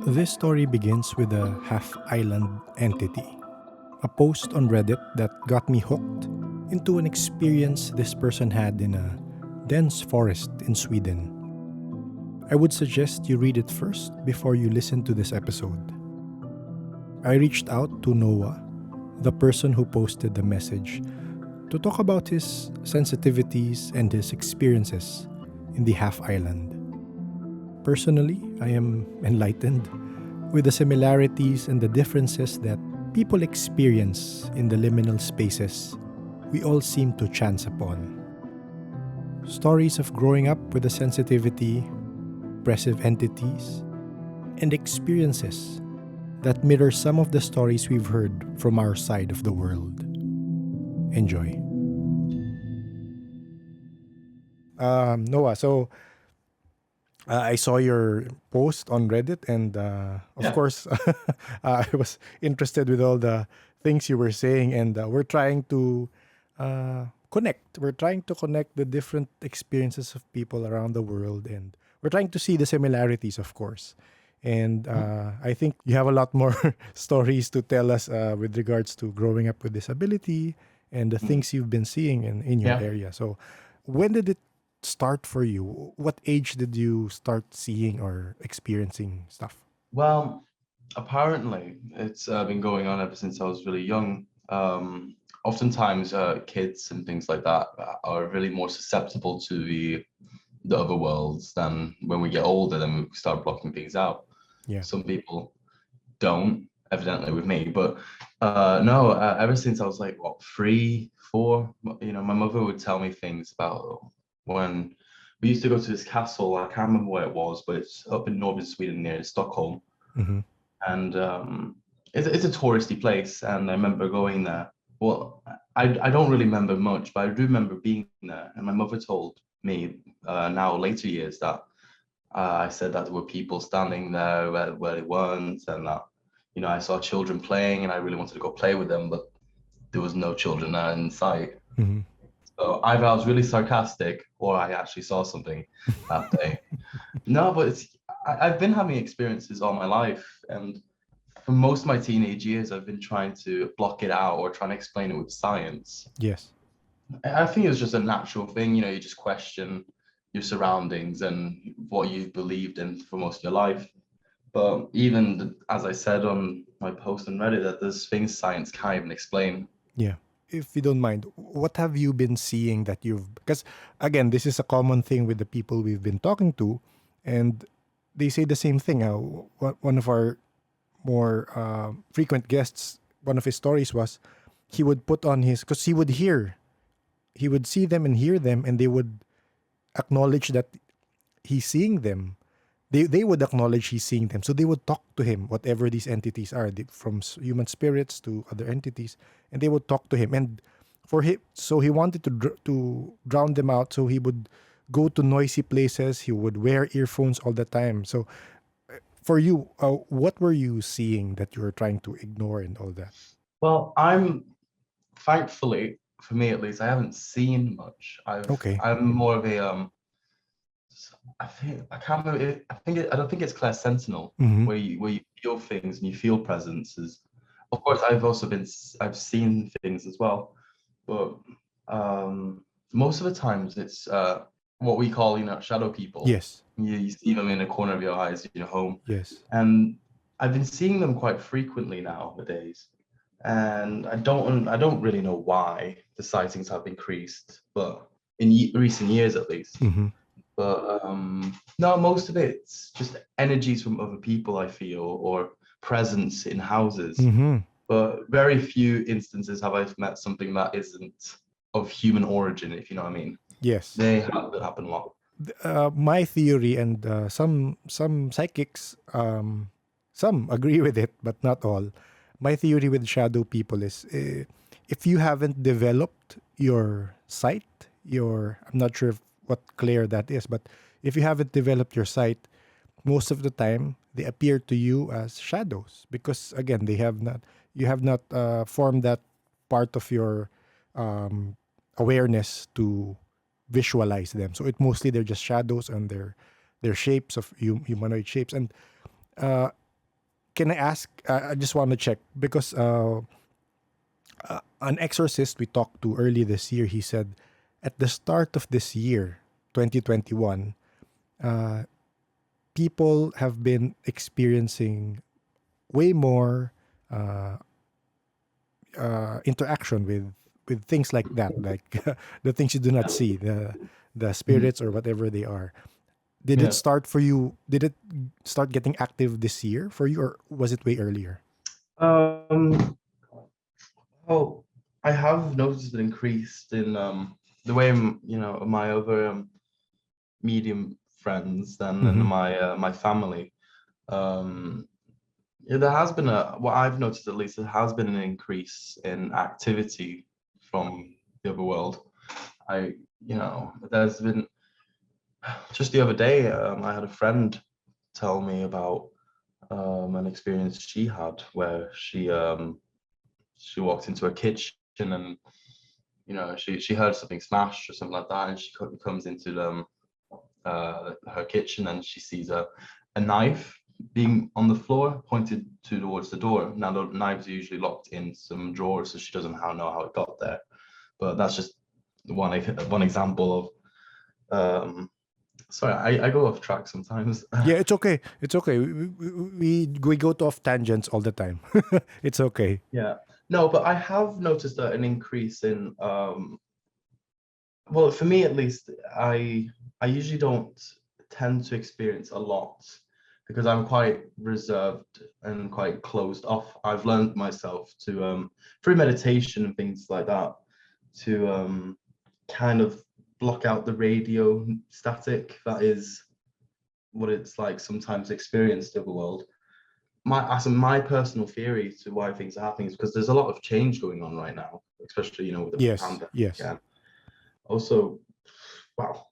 This story begins with a half island entity, a post on Reddit that got me hooked into an experience this person had in a dense forest in Sweden. I would suggest you read it first before you listen to this episode. I reached out to Noah, the person who posted the message, to talk about his sensitivities and his experiences in the half island. Personally, I am enlightened with the similarities and the differences that people experience in the liminal spaces we all seem to chance upon. Stories of growing up with a sensitivity, oppressive entities, and experiences that mirror some of the stories we've heard from our side of the world. Enjoy. Noah, so I saw your post on Reddit, and of Yeah. course, I was interested with all the things you were saying, and we're trying to connect. We're trying to connect the different experiences of people around the world, and we're trying to see the similarities, of course. And I think you have a lot more stories to tell us with regards to growing up with disability and the Mm. things you've been seeing in your Yeah. area. So, when did it start for you? What age did you start seeing or experiencing stuff? Well, apparently it's been going on ever since I was really young. Oftentimes, kids and things like that are really more susceptible to the other worlds than when we get older. Then we start blocking things out. Yeah. Some people don't, evidently with me, but no. Ever since I was like what 3, 4, my mother would tell me things about when we used to go to this castle. I can't remember where it was, but it's up in northern Sweden near Stockholm, Mm-hmm. and it's a touristy place. And I remember going there. Well, I don't really remember much, but I do remember being there. And my mother told me now later years that I said that there were people standing there where they weren't, and that I saw children playing, and I really wanted to go play with them, but there was no children there in sight. Mm-hmm. So either I was really sarcastic or I actually saw something that day. No, but I've been having experiences all my life, and for most of my teenage years, I've been trying to block it out or trying to explain it with science. Yes. I think it's just a natural thing, you just question your surroundings and what you've believed in for most of your life. But even as I said on my post on Reddit, that there's things science can't even explain. Yeah. If you don't mind, what have you been seeing that you've, because again, this is a common thing with the people we've been talking to, and they say the same thing. One of our more frequent guests, one of his stories was he would put on his, because he would see them and hear them, and they would acknowledge that he's seeing them. They would acknowledge he's seeing them. So they would talk to him, whatever these entities are, from human spirits to other entities, and they would talk to him. And for him, so he wanted to drown them out. So he would go to noisy places. He would wear earphones all the time. So for you, what were you seeing that you were trying to ignore and all that? Well, I'm thankfully, for me at least, I haven't seen much. Okay. I'm more of a I think I can't remember. I don't think it's Claire Sentinel Mm-hmm. where you feel things and you feel presences. Of course, I've seen things as well, but most of the times it's what we call shadow people. Yes. You see them in the corner of your eyes in your home, Yes. and I've been seeing them quite frequently nowadays, and I don't really know why the sightings have increased, but in recent years at least. Mm-hmm. But no, most of it's just energies from other people I feel, or presence in houses. Mm-hmm. But very few instances have I met something that isn't of human origin, if you know what I mean. Yes. That happen a lot. My theory, and some psychics, some agree with it, but not all. My theory with shadow people is, if you haven't developed your sight, I'm not sure what clear that is, but if you haven't developed your sight, most of the time they appear to you as shadows, because again, you have not formed that part of your um, awareness to visualize them. So they're just shadows, and they're shapes of humanoid shapes. And uh, can I ask? I just want to check because an exorcist we talked to early this year, he said at the start of this year, 2021, people have been experiencing way more interaction with things like that, like the things you do not see, the Mhm. spirits or whatever they are. Did it Yeah. start for you? Did it start getting active this year for you, or was it way earlier? Um, well, I have noticed an increase in the way my other medium friends and Mm-hmm. my family. Um, yeah, there has been what I've noticed at least, there has been an increase in activity from the other world. There's been just the other day, I had a friend tell me about an experience she had where she walked into a kitchen and she heard something smash or something like that, and she comes into her kitchen and she sees a knife being on the floor pointed towards the door. Now the knives are usually locked in some drawers, so she doesn't know how it got there. But that's just one example of sorry, I go off track sometimes. Yeah, it's okay. It's okay. We go to off tangents all the time. It's okay. Yeah. No, but I have noticed an increase in well, for me at least, I usually don't tend to experience a lot because I'm quite reserved and quite closed off. I've learned myself to through meditation and things like that to kind of block out the radio static that is what it's like sometimes experienced of the world. My personal theory to why things are happening is because there's a lot of change going on right now, especially with the Yes. pandemic. Yes. And also, wow,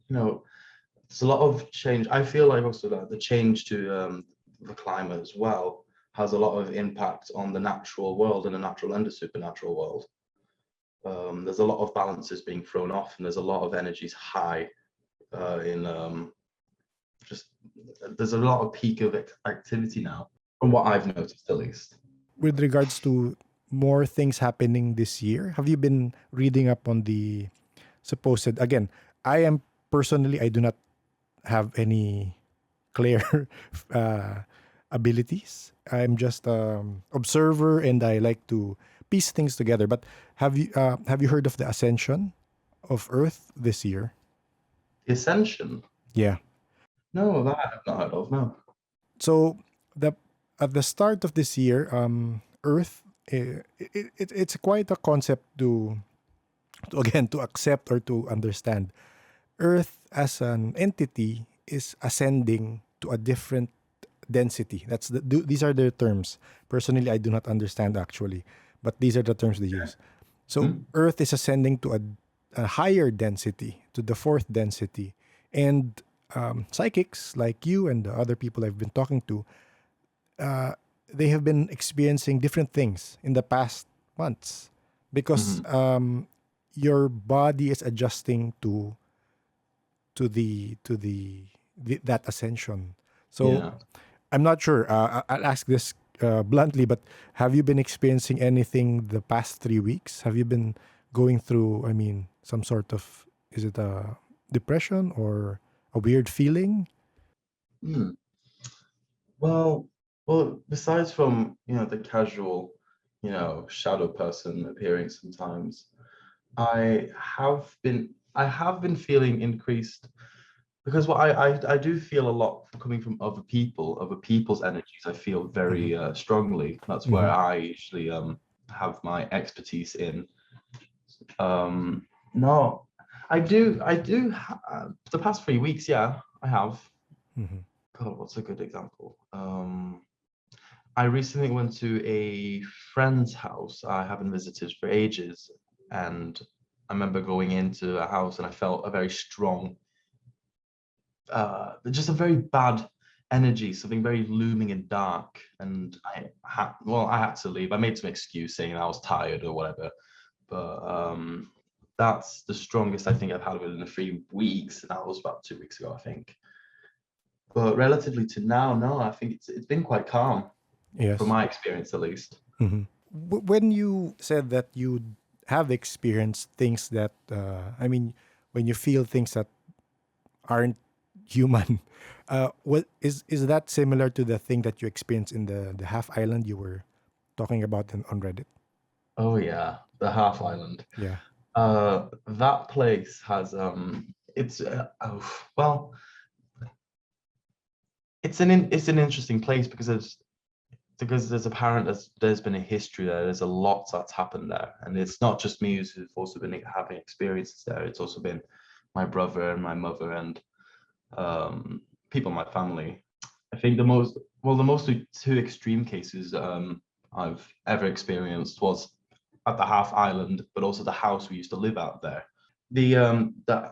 there's a lot of change. I feel like also that the change to the climate as well has a lot of impact on the natural world and the natural and the supernatural world. There's a lot of balances being thrown off, and there's a lot of energies high in just there's a lot of peak of activity now, from what I've noticed at least. With regards to more things happening this year, have you been reading up on the supposed? Again, I am personally, I do not have any clear uh, abilities. I'm just observer, and I like to piece things together. But have you heard of the ascension of Earth this year? The Ascension? Yeah. No, that I have not heard of. No. So the at the start of this year, Earth, it's quite a concept to again to accept or to understand. Earth as an entity is ascending to a different density. These are their terms. Personally, I do not understand actually, but these are the terms they use. So Hmm? Earth is ascending to a higher density, to the fourth density, and psychics like you and the other people I've been talking to, they have been experiencing different things in the past months because Hmm. your body is adjusting to that ascension. So Yeah. I'm not sure. I'll ask this bluntly, but have you been experiencing anything the past 3 weeks? Have you been going through? I mean, some sort of, is it a depression or a weird feeling? Hmm. Well, besides from the casual, shadow person appearing sometimes, I have been feeling increased because what I do feel a lot coming from other people's energies. I feel Mm-hmm. very strongly. That's where Mm-hmm. I usually have my expertise in. No, the past 3 weeks, yeah, I have. Mm-hmm. God, what's a good example? I recently went to a friend's house I haven't visited for ages, and I remember going into a house and I felt a very strong, just a very bad energy, something very looming and dark. And I had to leave. I made some excuse saying I was tired or whatever, but that's the strongest I think I've had within the 3 weeks, and that was about 2 weeks ago, I think. But relatively to now, no, I think it's been quite calm. from Yes. my experience at least. When you said that you have experienced things that, I mean, when you feel things that aren't human, what is that similar to the thing that you experienced in the half island you were talking about on Reddit? Oh yeah, the Half Island. Yeah. That place has it's well, it's an interesting place because there's apparent there's been a history there. There's a lot that's happened there, and it's not just me who's also been having experiences there. It's also been my brother and my mother and people in my family. I think the most two extreme cases I've ever experienced was at the Half Island, but also the house we used to live out there. The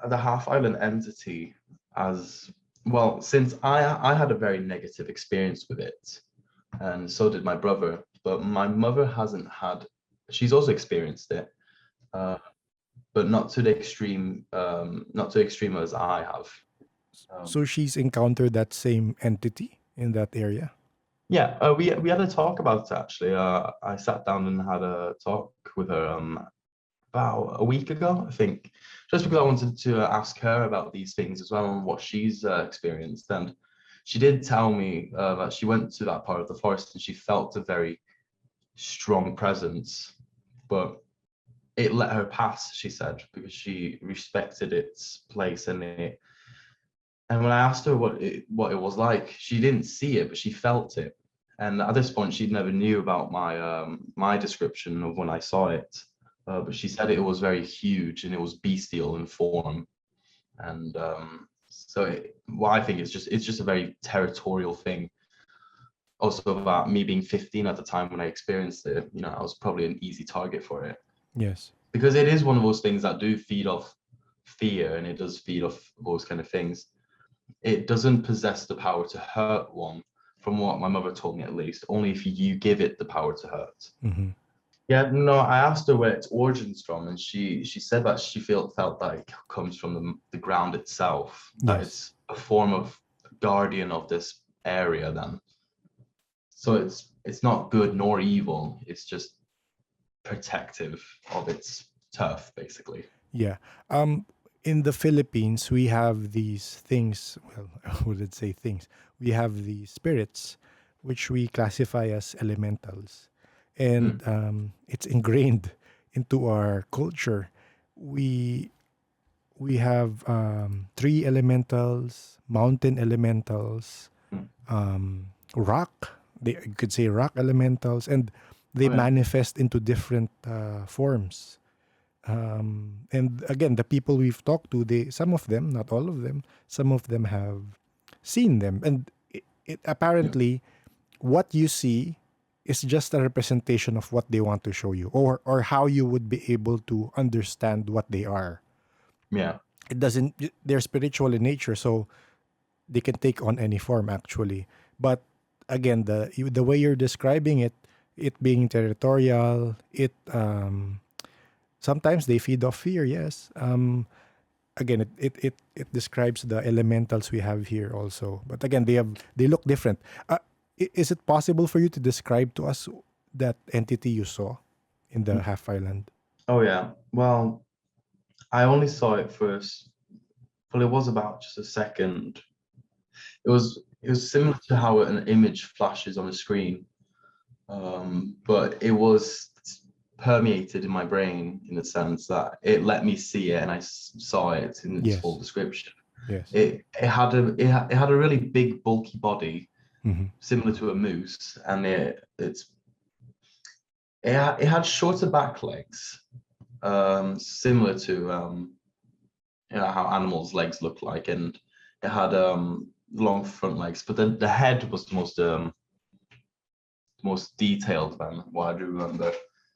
Half Island entity, as well, since I had a very negative experience with it, and so did my brother, but my mother hasn't had. She's also experienced it, uh, but not to the extreme, not to the extreme as I have. Um, So she's encountered that same entity in that area. yeah, we had a talk about it actually. I sat down and had a talk with her about a week ago, I think, just because I wanted to ask her about these things as well and what she's experienced. And she did tell me that she went to that part of the forest and she felt a very strong presence, but it let her pass, she said, because she respected its place and it. And when I asked her what it was like, she didn't see it, but she felt it. And at this point, she never knew about my description of when I saw it. But she said it was very huge and it was bestial in form. And well, I think it's just a very territorial thing. Also, about me being 15 at the time when I experienced it, I was probably an easy target for it Yes. because it is one of those things that do feed off fear and it does feed off those kind of things. It doesn't possess the power to hurt one, from what my mother told me at least, only if you give it the power to hurt. Mm-hmm. Yeah, no, I asked her where its origins from, and she said that she felt that it comes from the ground itself, that Yes. it's a form of guardian of this area then. So it's not good nor evil, it's just protective of its turf, basically. Yeah. Um, in the Philippines, we have these things. Well, I wouldn't say things. We have the spirits, which we classify as elementals, and Mm, it's ingrained into our culture. We we have tree elementals, mountain elementals, mm. rock. They you could say rock elementals, and they Oh yeah. manifest into different forms. And again, the people we've talked to, they some of them, not all of them, some of them have seen them, and it Yeah. apparently what you see is just a representation of what they want to show you, or how you would be able to understand what they are. Yeah. It doesn't. They're spiritual in nature, so they can take on any form actually. But again, the way you're describing it, it being territorial, it sometimes they feed off fear. Yes. Again, it describes the elementals we have here also. But again, they look different. Is it possible for you to describe to us that entity you saw in the Mm. half island? Oh yeah. Well, I only saw it first. Well, it was about just a second. It was similar to how an image flashes on a screen, but it was permeated in my brain in the sense that it let me see it and I saw it in its full Yes. description. Yes. It had a really big bulky body Mm-hmm. similar to a moose, and it had shorter back legs, similar to how animals' legs look like, and it had long front legs, but then the head was the most detailed than what I do remember,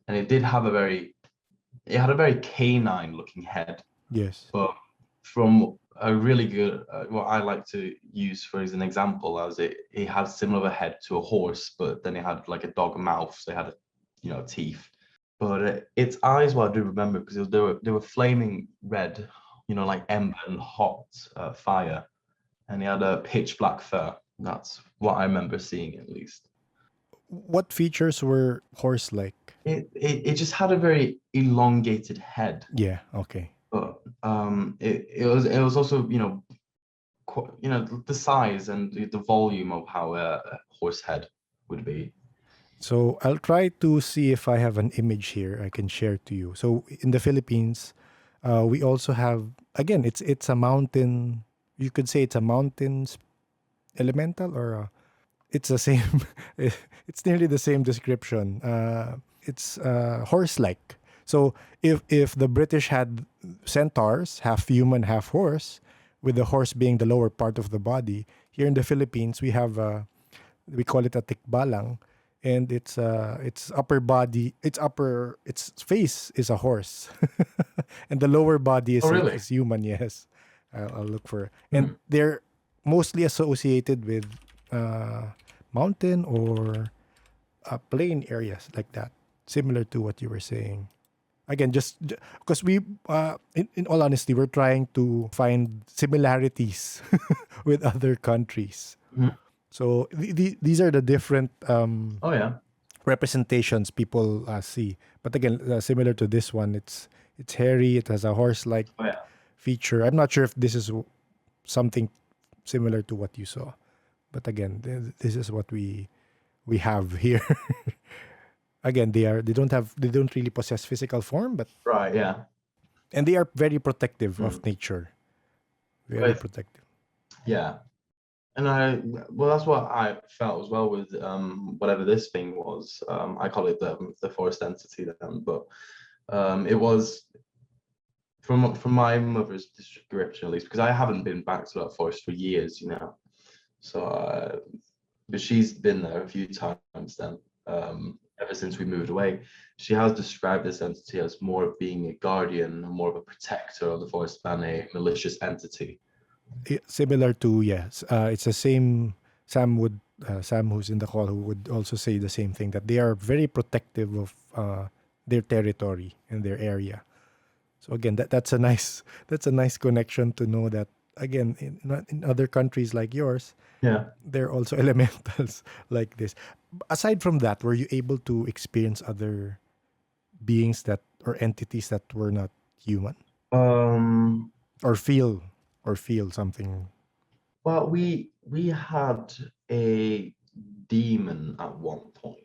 and it had a very canine looking head, Yes. but from a really good what I like to use for as an example as it had similar of a head to a horse, but then it had like a dog mouth, so it had teeth. But its eyes, what I do remember, because they were flaming red, like ember and hot fire, and he had a pitch black fur. That's what I remember seeing, at least. What features were horse-like? It just had a very elongated head, Yeah. Okay. but it was also, the size and the volume of how a horse head would be. So I'll try to see if I have an image here I can share to you. So in the Philippines, we also have, again, it's a mountain. You could say it's a mountain elemental, or it's the same. It's nearly the same description. It's horse-like. So if the British had centaurs, half human, half horse, with the horse being the lower part of the body, here in the Philippines we have we call it a tikbalang, and its upper body, its face is a horse, and the lower body Oh, really? is human. Yes, I'll look for, and Hmm. they're mostly associated with mountain or plain areas like that, similar to what you were saying. Again, just because we, in all honesty, we're trying to find similarities with other countries. Mhm. So these are the different Oh, yeah. representations people see. But again, similar to this one, it's hairy. It has a horse-like Oh, yeah. feature. I'm not sure if this is something similar to what you saw, but again, this is what we have here. Again, they don't really possess physical form, but Right. Yeah. and they are very protective of Mm. nature. Very But protective. yeah, and well, that's what I felt as well with whatever this thing was. I call it the forest entity then, but it was from my mother's description at least, because I haven't been back to that forest for years, So, but she's been there a few times then. Ever since we moved away, she has described this entity as more of being a guardian, more of a protector of the forest than a malicious entity. Similar to, yes, it's the same. Sam, who's in the call, who would also say the same thing, that they are very protective of their territory and their area. So again, that's a nice connection to know that, again, in other countries like yours, Yeah. they're also elementals like this. Aside from that, were you able to experience other beings that, or entities that were not human, Um, or feel something? well, we had a demon at one point,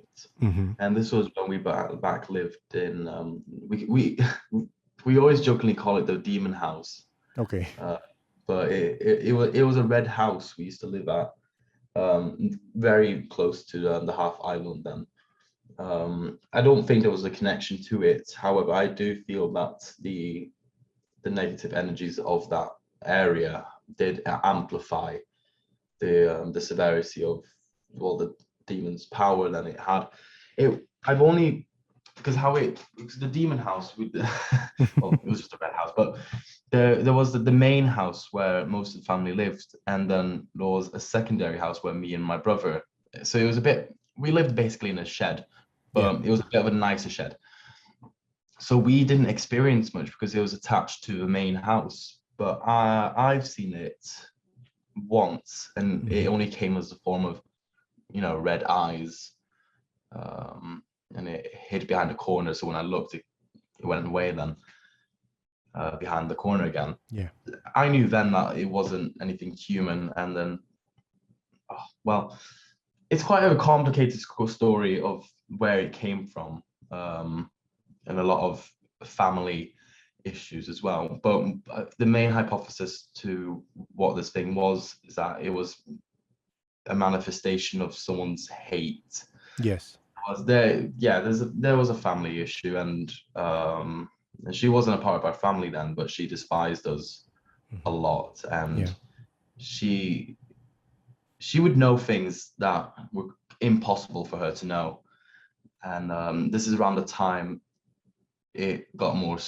Mm-hmm. and this was when we back lived in we we always jokingly call it the demon house, Okay. uh, but it was a red house we used to live at, very close to the half island then. I don't think there was a connection to it. However, I do feel that the negative energies of that area did amplify the severity of, well, the demon's power than it had. I've only, because because the demon house with well, it was just a red house, but there was the main house where most of the family lived, and then there was a secondary house where me and my brother. So it was a bit. We lived basically in a shed, Yeah. but it was a bit of a nicer shed. So we didn't experience much because it was attached to the main house. But I've seen it once, and it Mm-hmm. only came as a form of, red eyes, and it hid behind a corner. So when I looked, it went away then, behind the corner again. Yeah. I knew then that it wasn't anything human, and then, well, it's quite a complicated story of where it came from, and a lot of family issues as well. But the main hypothesis to what this thing was is that it was a manifestation of someone's hate. Yes. Was there? Yeah, there was a family issue, and she wasn't a part of our family then, but she despised us a Mm-hmm. lot, Yeah. and she she would know things that were impossible for her to know. And this is around the time it got more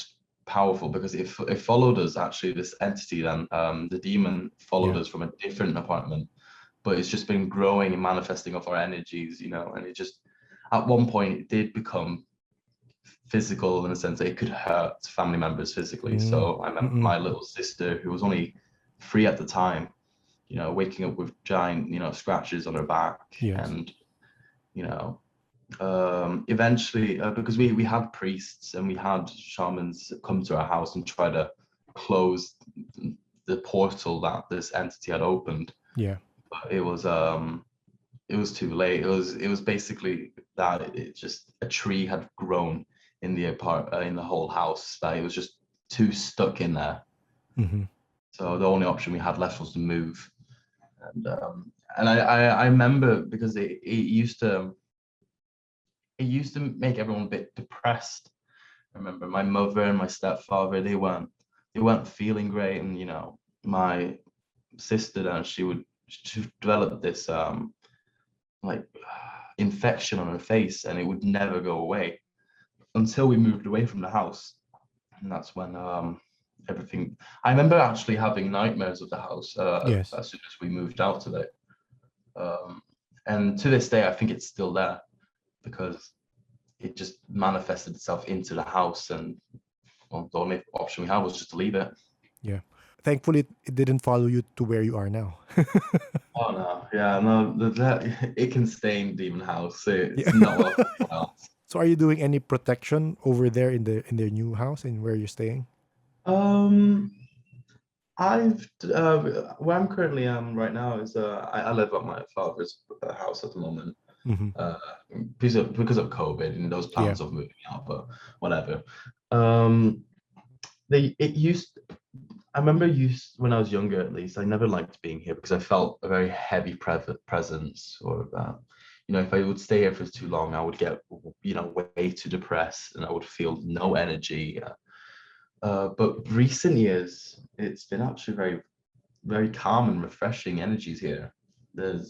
powerful, because it followed us, actually, this entity then, the demon followed Yeah. us from a different apartment, but it's just been growing and manifesting off our energies, and it just, at one point, it did become physical, in a sense that it could hurt family members physically. Mm. So I remember Mm-mm. my little sister, who was only 3 at the time, waking up with giant, scratches on her back, Yes. and, eventually, because we had priests and we had shamans come to our house and try to close the portal that this entity had opened. Yeah. But it was too late. It was basically that it just a tree had grown in the in the whole house, that it was just too stuck in there. Mm-hmm. So the only option we had left was to move. And I remember, because it used to make everyone a bit depressed. I remember my mother and my stepfather, they weren't feeling great, and my sister, then she developed this like infection on her face, and it would never go away until we moved away from the house. And that's when everything, I remember actually having nightmares of the house Yes. as soon as we moved out of it. And to this day, I think it's still there, because it just manifested itself into the house, and well, the only option we had was just to leave it. Yeah. Thankfully, it didn't follow you to where you are now. Oh no, yeah, no, it can stay in Demon House. Yeah. It's not welcome else. So, are you doing any protection over there in their new house and where you're staying? Um, I've where I'm currently right now is I live at my father's house at the moment. Mm-hmm. Uh, because of COVID and those Yeah. plans of moving out, but whatever. Um, it used. I remember when I was younger, at least, I never liked being here because I felt a very heavy presence, or if I would stay here for too long, I would get way too depressed and I would feel no energy. But recent years, it's been actually very, very calm and refreshing energies here. I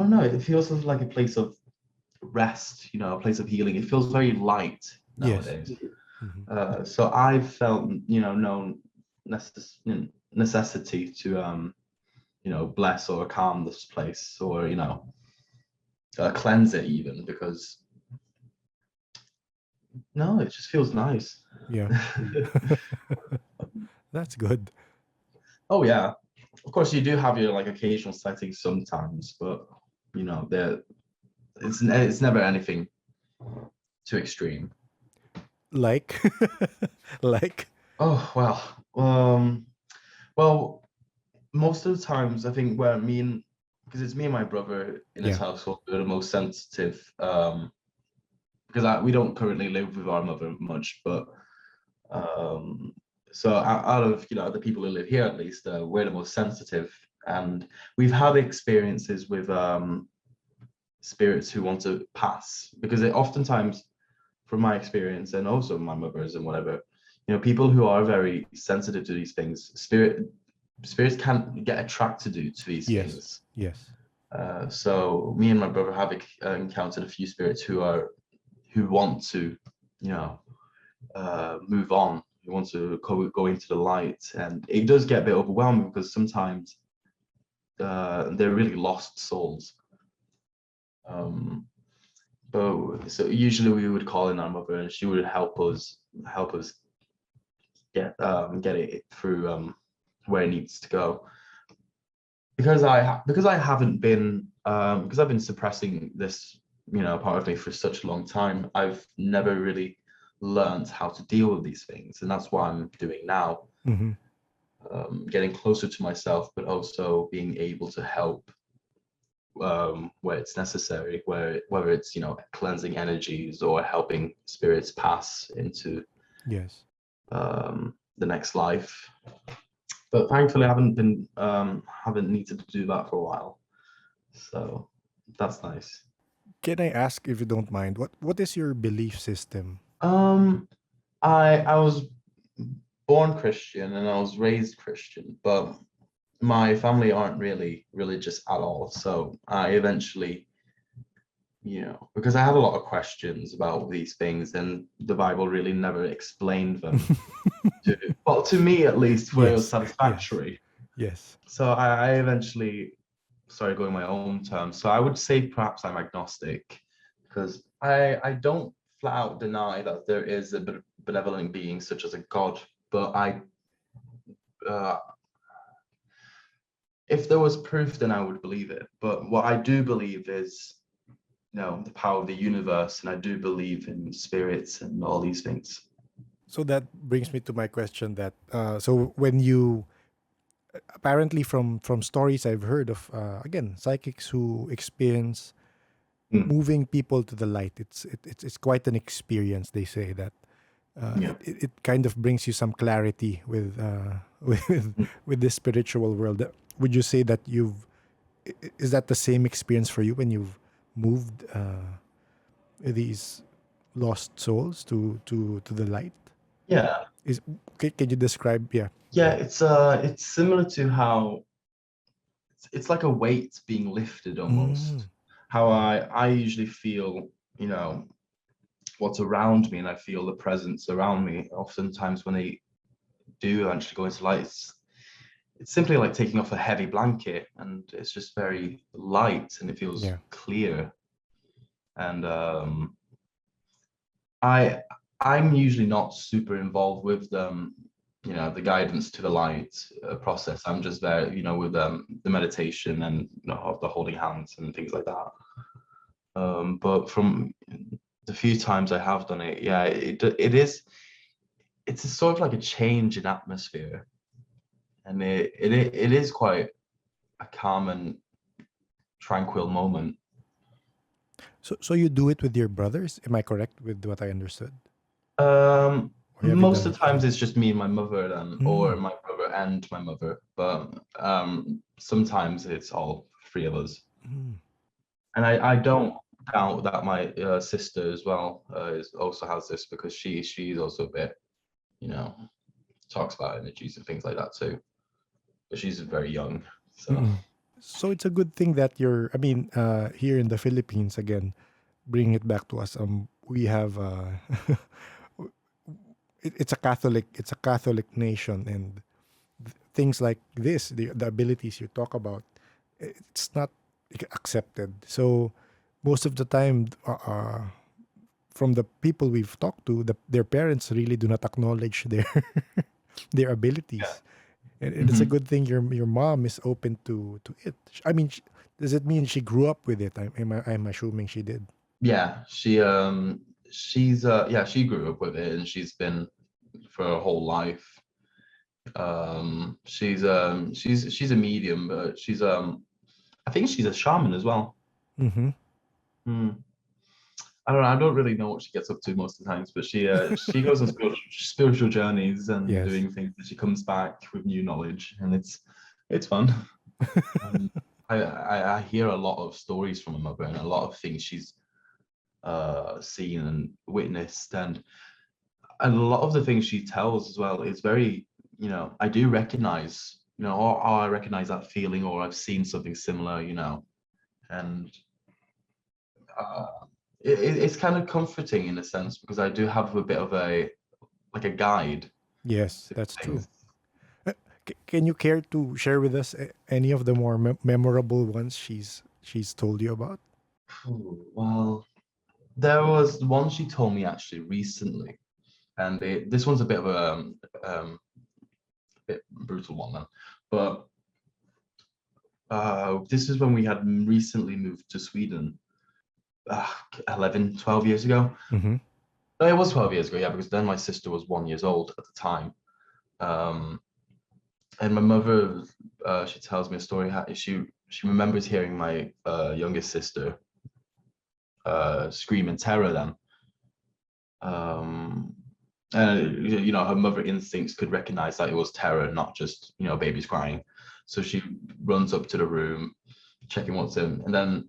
don't know, it feels like a place of rest, a place of healing. It feels very light Yes. nowadays. Mm-hmm. So I've felt, no necessity to, bless or calm this place, or, cleanse it even, because no, it just feels nice. Yeah. That's good. Oh yeah, of course you do have your like occasional sightings sometimes, but there it's never anything too extreme. Like, like, Oh well, most of the times I think where because it's me and my brother in his yeah. household, we're the most sensitive. Because we don't currently live with our mother much, but um, so out of the people who live here, at least, we're the most sensitive, and we've had experiences with spirits who want to pass, because it oftentimes, from my experience and also my mother's and whatever, people who are very sensitive to these things, spirits can get attracted to these Yes. things. Yes. So me and my brother have encountered a few spirits who want to, move on, who want to go into the light, and it does get a bit overwhelming because sometimes they're really lost souls. But so usually we would call in our mother, and she would help us get it through where it needs to go. Because I haven't been because I've been suppressing this part of me for such a long time. I've never really learned how to deal with these things, and that's what I'm doing now. Mm-hmm. Getting closer to myself, but also being able to help where it's necessary, whether it's cleansing energies or helping spirits pass into Yes. the next life. But thankfully, I haven't needed to do that for a while, so that's nice. Can I ask, if you don't mind, what is your belief system? Um, I was born Christian and I was raised Christian, but my family aren't really religious at all. So I eventually, because I had a lot of questions about these things, and the Bible really never explained them to me at least, where it was Yes. Yes. satisfactory. Yes. So I eventually started going my own terms. So I would say perhaps I'm agnostic, because I don't flat out deny that there is a benevolent being such as a God, but uh, if there was proof, then I would believe it. But what I do believe is the power of the universe, and I do believe in spirits and all these things. So that brings me to my question that so when you apparently from stories I've heard of again psychics who experience Mm, moving people to the light, it's quite an experience. They say that yeah. it kind of brings you some clarity with Mm. with this spiritual world. Would you say that is that the same experience for you when you've moved these lost souls to the light? Yeah. Is can you describe? Yeah. Yeah, it's similar to how it's like a weight being lifted Mm, almost. How I usually feel, what's around me, and I feel the presence around me. Oftentimes when they do actually go into light, it's simply like taking off a heavy blanket, and it's just very light and it feels yeah. clear. And I I'm usually not super involved with the guidance to the light process. I'm just there, with the meditation and of the holding hands and things like that. But from the few times I have done it, yeah, it's a sort of like a change in atmosphere, and it is quite a calm and tranquil moment. So you do it with your brothers? Am I correct with what I understood? Or have you Most done of it the times alone? it's just me and my mother, or Mm, my brother and my mother, but sometimes it's all three of us. mm. And I don't doubt that my sister as well also has this, because she's also a bit, you know, talks about energies and things like that too. But she's very young, so Mm-mm. So it's a good thing that you're. I mean, here in the Philippines, again, bring it back to us. We have it's a Catholic nation, and things like this, the abilities you talk about, it's not accepted. So most of the time, from the people we've talked to, their parents really do not acknowledge their their yeah. abilities, and it's a Hmm. good thing your mom is open to it. I mean, does it mean she grew up with it? I'm assuming she did. Yeah, she grew up with it, and she's been for her whole life. She's a medium, but I think she's a shaman as well. Mm-hmm. Hmm. I don't know. I don't really know what she gets up to most of the times, but she goes on spiritual journeys and Yes. doing things, and she comes back with new knowledge, and it's fun. Um, I hear a lot of stories from my mother, and a lot of things she's seen and witnessed, and a lot of the things she tells as well is very, I do recognize, or I recognize that feeling, or I've seen something similar, and uh, it's kind of comforting in a sense, because I do have a bit of a guide Yes, to that's true. things. Uh, can you care to share with us any of the more memorable ones she's told you about? Well, there was one she told me actually recently, and this one's a bit of bit brutal one then, but this is when we had recently moved to Sweden, 11, 12 years ago. Mm-hmm. No, it was 12 years ago, yeah, because then my sister was 1 years old at the time. Um, and my mother, she tells me a story. How she remembers hearing my youngest sister scream in terror then. Um, and her mother instincts could recognize that it was terror, not just babies crying. So she runs up to the room, checking what's in, and then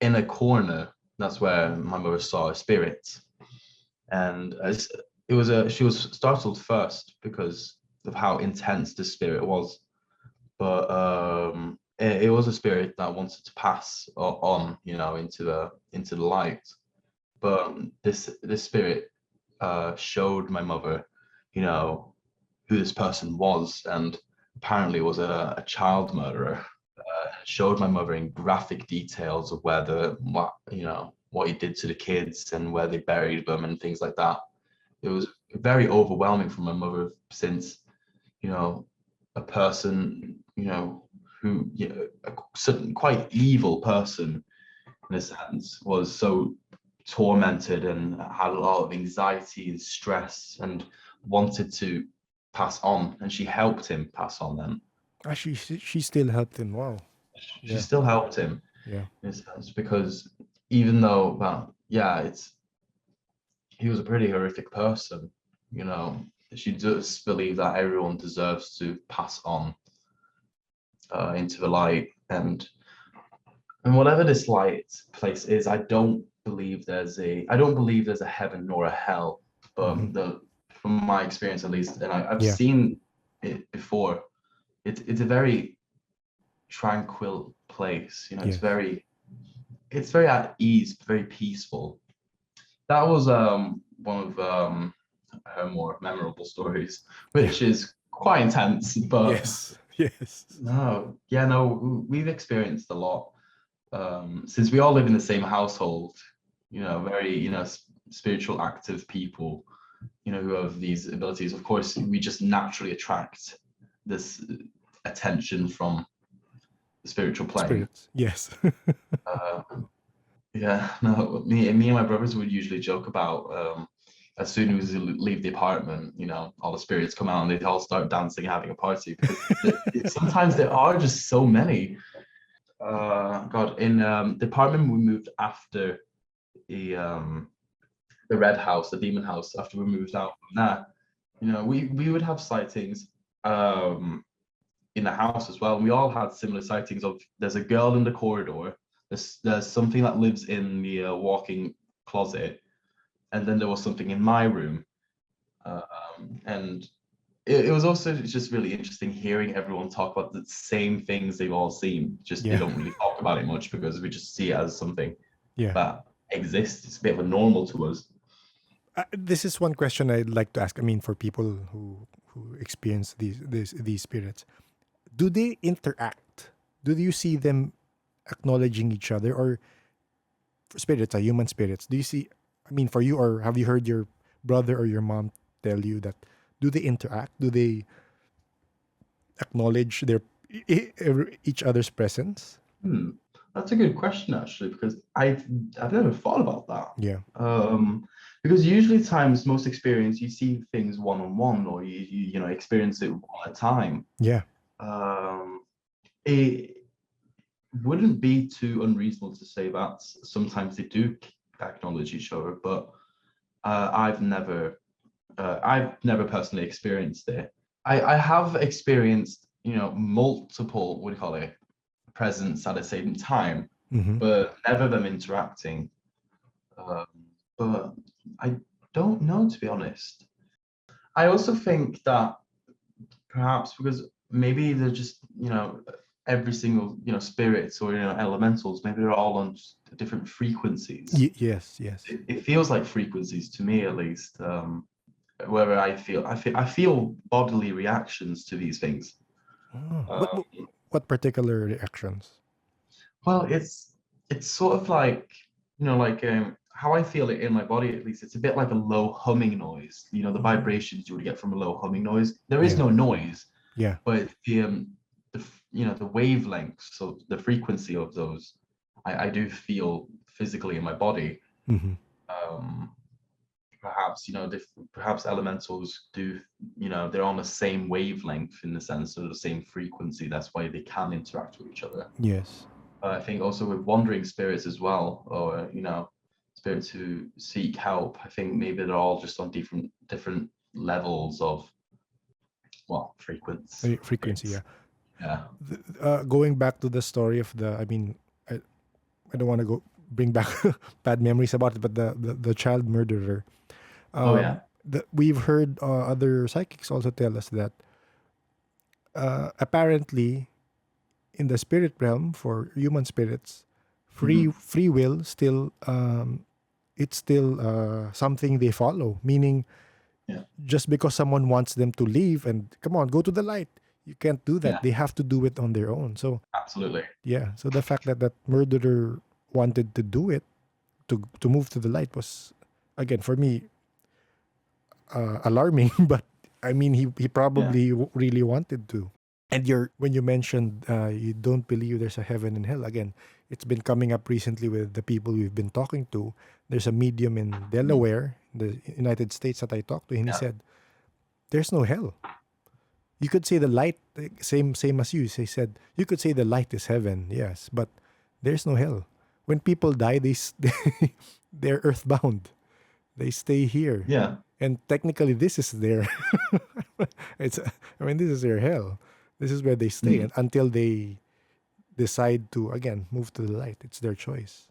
in a corner, that's where my mother saw a spirit. And as it was she was startled first because of how intense the spirit was, but it was a spirit that wanted to pass on, into the light. But this spirit showed my mother, you know, who this person was, and apparently was a child murderer. Showed my mother in graphic details of what he did to the kids and where they buried them and things like that. It was very overwhelming for my mother, since you know a person, who, a certain quite evil person, in a sense, was so tormented and had a lot of anxiety and stress and wanted to pass on, and she helped him pass on then. She still helped him. Wow. She Yeah. still helped him Yeah. in a sense, because even though, well, yeah, he was a pretty horrific person, you know, she does believe that everyone deserves to pass on into the light, and whatever this light place is, I don't believe there's a heaven nor a hell, but from my experience at least, and I've Yeah. seen it before, it's a very tranquil place, you know. Yes. It's very at ease, very peaceful. That was one of her more memorable stories, Yeah. which is quite intense, but Yes. Yes. no, we've experienced a lot. Since we all live in the same household, you know, very, you know, spiritual active people, you know, who have these abilities. Of course, we just naturally attract this attention from the spiritual plane. Spirits. Yes. Uh, yeah, no, me and my brothers would usually joke about as soon as we leave the apartment, you know, all the spirits come out and they all start dancing, having a party, because sometimes there are just so many. God, in the apartment we moved after the red house, the demon house, after we moved out from that, you know, we would have sightings in the house as well. And we all had similar sightings of there's a girl in the corridor, there's something that lives in the walk-in closet, and then there was something in my room. And it was also just really interesting hearing everyone talk about the same things they've all seen. Just they Yeah. don't really talk about it much because we just see it as something Yeah. that exists. It's a bit of a normal to us. This is one question I'd like to ask. I mean, for people who experience these spirits, do they interact? Do you see them acknowledging each other, or spirits, human spirits? Do you see? I mean, for you, or have you heard your brother or your mom tell you that? Do they interact? Do they acknowledge each other's presence? That's a good question actually, because I've never thought about that. Yeah. Because usually times most experience you see things one on one, or you know, experience it one at a time. Yeah. It wouldn't be too unreasonable to say that sometimes they do acknowledge each other, but I've never personally experienced it. I have experienced, you know, multiple, what do you call it, presence at the same time, but never them interacting. But I don't know, to be honest. I also think that perhaps because maybe they're just, you know, every single, you know, spirits or, you know, elementals, maybe they're all on different frequencies. Yes. Yes. It feels like frequencies to me, at least. Where I feel bodily reactions to these things. What particular reactions? Well, it's sort of like, you know, like how I feel it in my body, at least. It's a bit like a low humming noise. You know, the vibrations you would get from a low humming noise. There is no noise. Yeah. But the you know, the wavelengths, so the frequency of those, I do feel physically in my body. Perhaps, you know, perhaps elementals do, you know, they're on the same wavelength in the sense of the same frequency. That's why they can interact with each other. Yes. I think also with wandering spirits as well, or, you know, spirits who seek help, I think maybe they're all just on different levels of, well, frequency. Yeah. Yeah. Going back to the story of I mean, I don't want to bring back bad memories about it, but the child murderer. We've heard other psychics also tell us that apparently in the spirit realm, for human spirits, free will still it's still something they follow. Meaning, just because someone wants them to leave and come on, go to the light, you can't do that. They have to do it on their own. So absolutely. Yeah. So the fact that murderer wanted to do it, to move to the light, was, again, for me, alarming. But I mean, he probably really wanted to. And when you mentioned you don't believe there's a heaven and hell, again, it's been coming up recently with the people we've been talking to. There's a medium in Delaware, the United States, that I talked to, and he Yeah. said, "There's no hell. You could say the light, same as you. He said you could say the light is heaven, yes, but there's no hell. When people die, they're earthbound. They stay here, Yeah. and technically, this is their it's I mean, this is their hell. This is where they stay Mm. until they decide to again move to the light. It's their choice."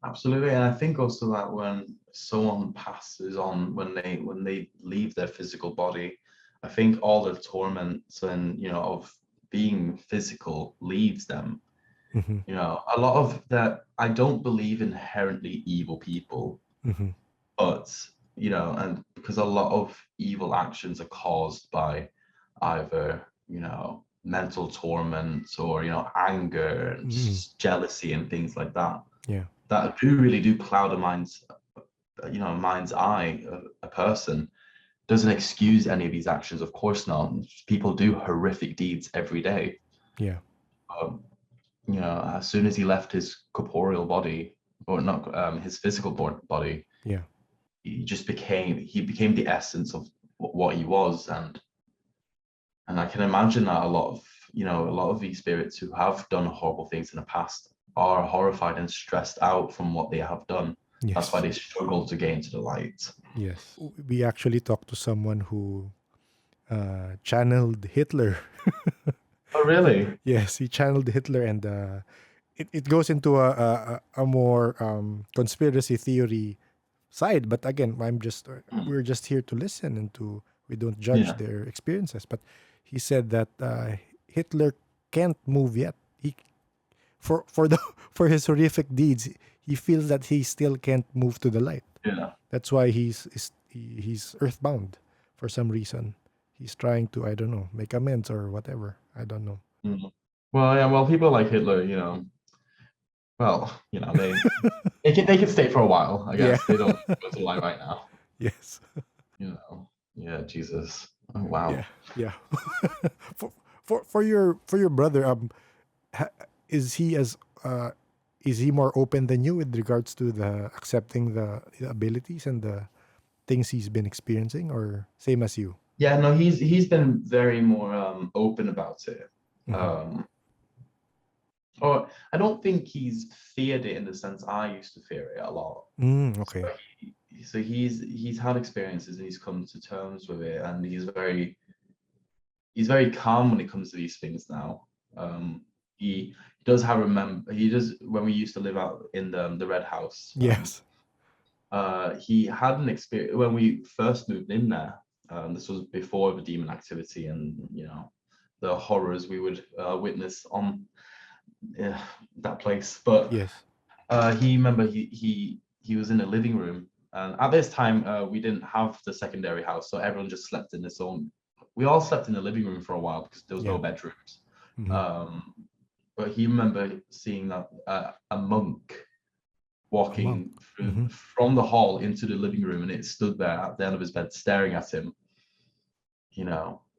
Absolutely, and I think also that when someone passes on, when they leave their physical body, I think all the torments and of being physical leaves them. Mm-hmm. A lot of that. I don't believe inherently evil people, Mm-hmm. but and because a lot of evil actions are caused by either mental torment or anger and Mm-hmm. jealousy and things like that Yeah. that really do cloud a mind's eye. A person doesn't excuse any of these actions, of course not. People do horrific deeds every day. Yeah. um, as soon as he left his corporeal body, or not his physical body, Yeah. he became the essence of what he was. And I can imagine that a lot of these spirits who have done horrible things in the past are horrified and stressed out from what they have done. That's why Yes. they struggle to get into the light. Yes. We actually talked to someone who channeled Hitler. Oh, really? Yes, he channeled Hitler, and it goes into a more conspiracy theory side. But again, Mm. we're just here to listen and to we don't judge Yeah. their experiences. But he said that Hitler can't move yet. He for the for his horrific deeds, he feels that he still can't move to the light. Yeah. That's why he's earthbound for some reason. He's trying to, I don't know, make amends or whatever. I don't know. Mm. Well, yeah. Well, people like Hitler, well, they can stay for a while. I Yeah. guess they don't go to light right now. Yes. Yeah. Jesus. Oh, wow. Yeah. Yeah. for for your brother, ha- is he as is he more open than you with regards to the accepting the abilities and the things he's been experiencing, or same as you? Yeah. No, he's been very more open about it. Mm-hmm. Um, or I don't think he's feared it in the sense I used to fear it a lot. Okay. So he's had experiences and he's come to terms with it, and he's very calm when it comes to these things now. He does have remember he does when we used to live out in the red house. Yes. He had an experience when we first moved in there. This was before the demon activity and the horrors we would witness on that place. But Yes. he was in the living room, and at this time we didn't have the secondary house, so everyone just slept in its own. We all slept in the living room for a while because there was no Yeah. bedrooms. Mm-hmm. But he remember seeing that a monk A monk. walking Mm-hmm. from the hall into the living room, and it stood there at the end of his bed staring at him.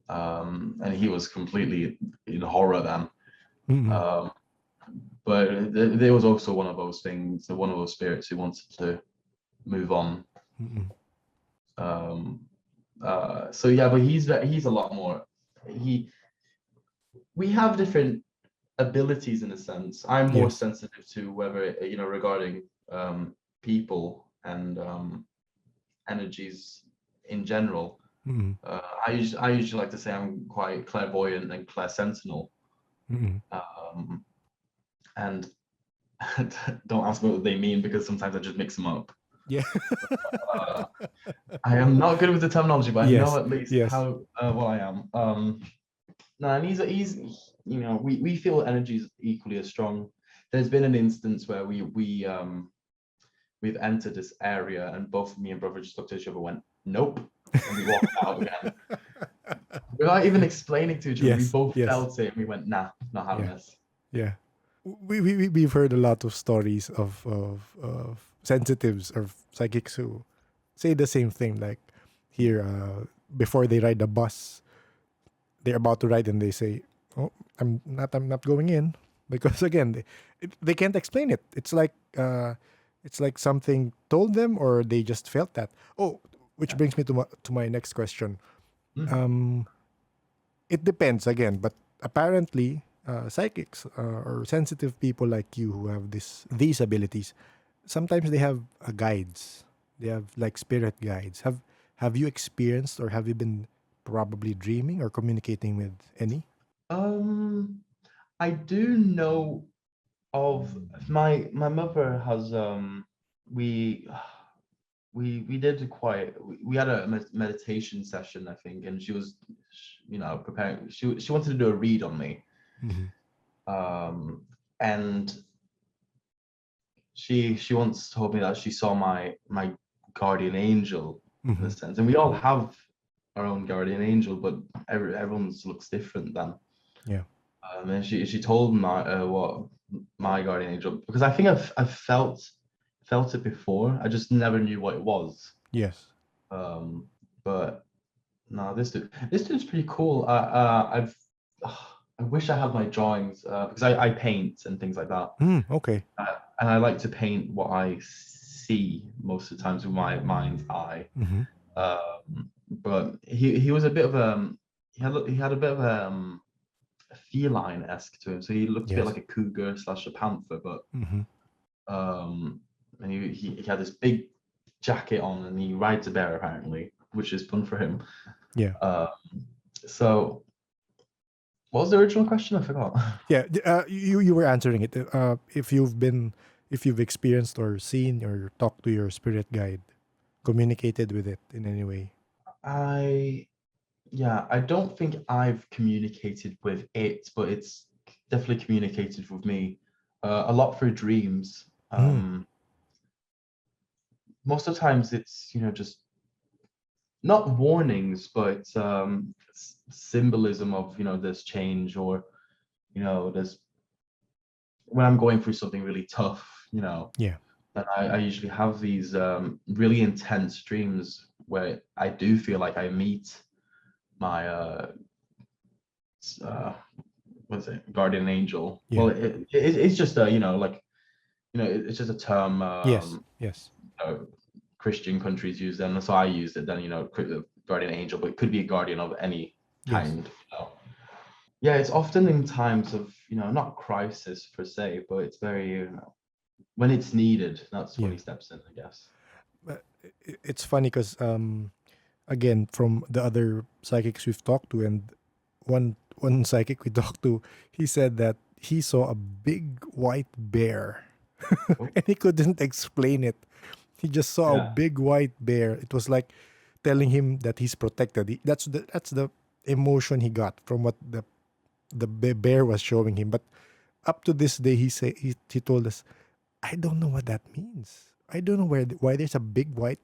And he was completely in horror then. Mm-hmm. Um, but there was also one of those things, one of those spirits who wanted to move on. Mm-hmm. So yeah, but he's a lot more. We have different abilities in a sense. I'm more Yes. sensitive to whether regarding people and energies in general. Mm-hmm. I usually like to say I'm quite clairvoyant and clairsentinel. Mm-hmm. And don't ask me what they mean because sometimes I just mix them up. Yeah. Uh, I am not good with the terminology, but Yes, I know at least yes. how what I am. No, and he's we feel energies equally as strong. There's been an instance where we've entered this area and both me and brother just looked at each other, went nope, and we walked out again without even explaining to each other. We Yes, both yes. felt it and we went nah, not having Yeah. this. Yeah. We've heard a lot of stories of sensitives or psychics who say the same thing. Like here, before they ride the bus, they're about to ride and they say, "Oh, I'm not going in. because again, they can't explain it. It's like something told them, or they just felt that. Oh, which brings me to my next question. Mm. Um, it depends again, but apparently, psychics or sensitive people like you who have these abilities, sometimes they have guides. They have like spirit guides. Have you experienced, or have you been probably dreaming or communicating with any? Um, I do know of my mother has we we did quite we had a meditation session, I think, and she was, you know, preparing. She wanted to do a read on me, Mm-hmm. and she once told me that she saw my guardian angel, in a Mm-hmm. sense, and we all have our own guardian angel, but everyone's looks different then. Yeah. And she told my what my guardian angel, because I think I've felt it before. I just never knew what it was. Yes. Um, but no, this dude's pretty cool. I wish I had my drawings, because I paint and things like that, Okay. and I like to paint what I see most of the times with my mind's eye. Mm-hmm. But he was a bit of he had a bit of a feline-esque to him. So he looked a bit Yes. like a cougar slash a panther, but Mm-hmm. and he had this big jacket on, and he rides a bear apparently, which is fun for him. Yeah. Uh, so what was the original question? I forgot. Yeah. You were answering it. If you've experienced or seen or talked to your spirit guide, communicated with it in any way. I Yeah, I don't think I've communicated with it, but it's definitely communicated with me a lot through dreams. Mm. Most of the times it's, you know, just not warnings, but symbolism of, you know, there's change, or, you know, there's when I'm going through something really tough, you know, Yeah. that I usually have these really intense dreams where I do feel like I meet my uh what's it, guardian angel. Yeah. Well, it's just a, you know, like, you know, it's just a term Yes. Yes. uh, Christian countries use, them, so I used it then, you know, guardian angel, but it could be a guardian of any Yes. kind, you know. Yeah, it's often in times of, you know, not crisis per se, but it's very, you know, when it's needed, that's when Yeah. he steps in, I guess. But it's funny because again, from the other psychics we've talked to, and one psychic we talked to, he said that he saw a big white bear, Oh, and he couldn't explain it. He just saw a yeah, big white bear. It was like telling him that he's protected. That's the emotion he got from what the bear was showing him. But up to this day, he told us, I don't know what that means. I don't know why there's a big white.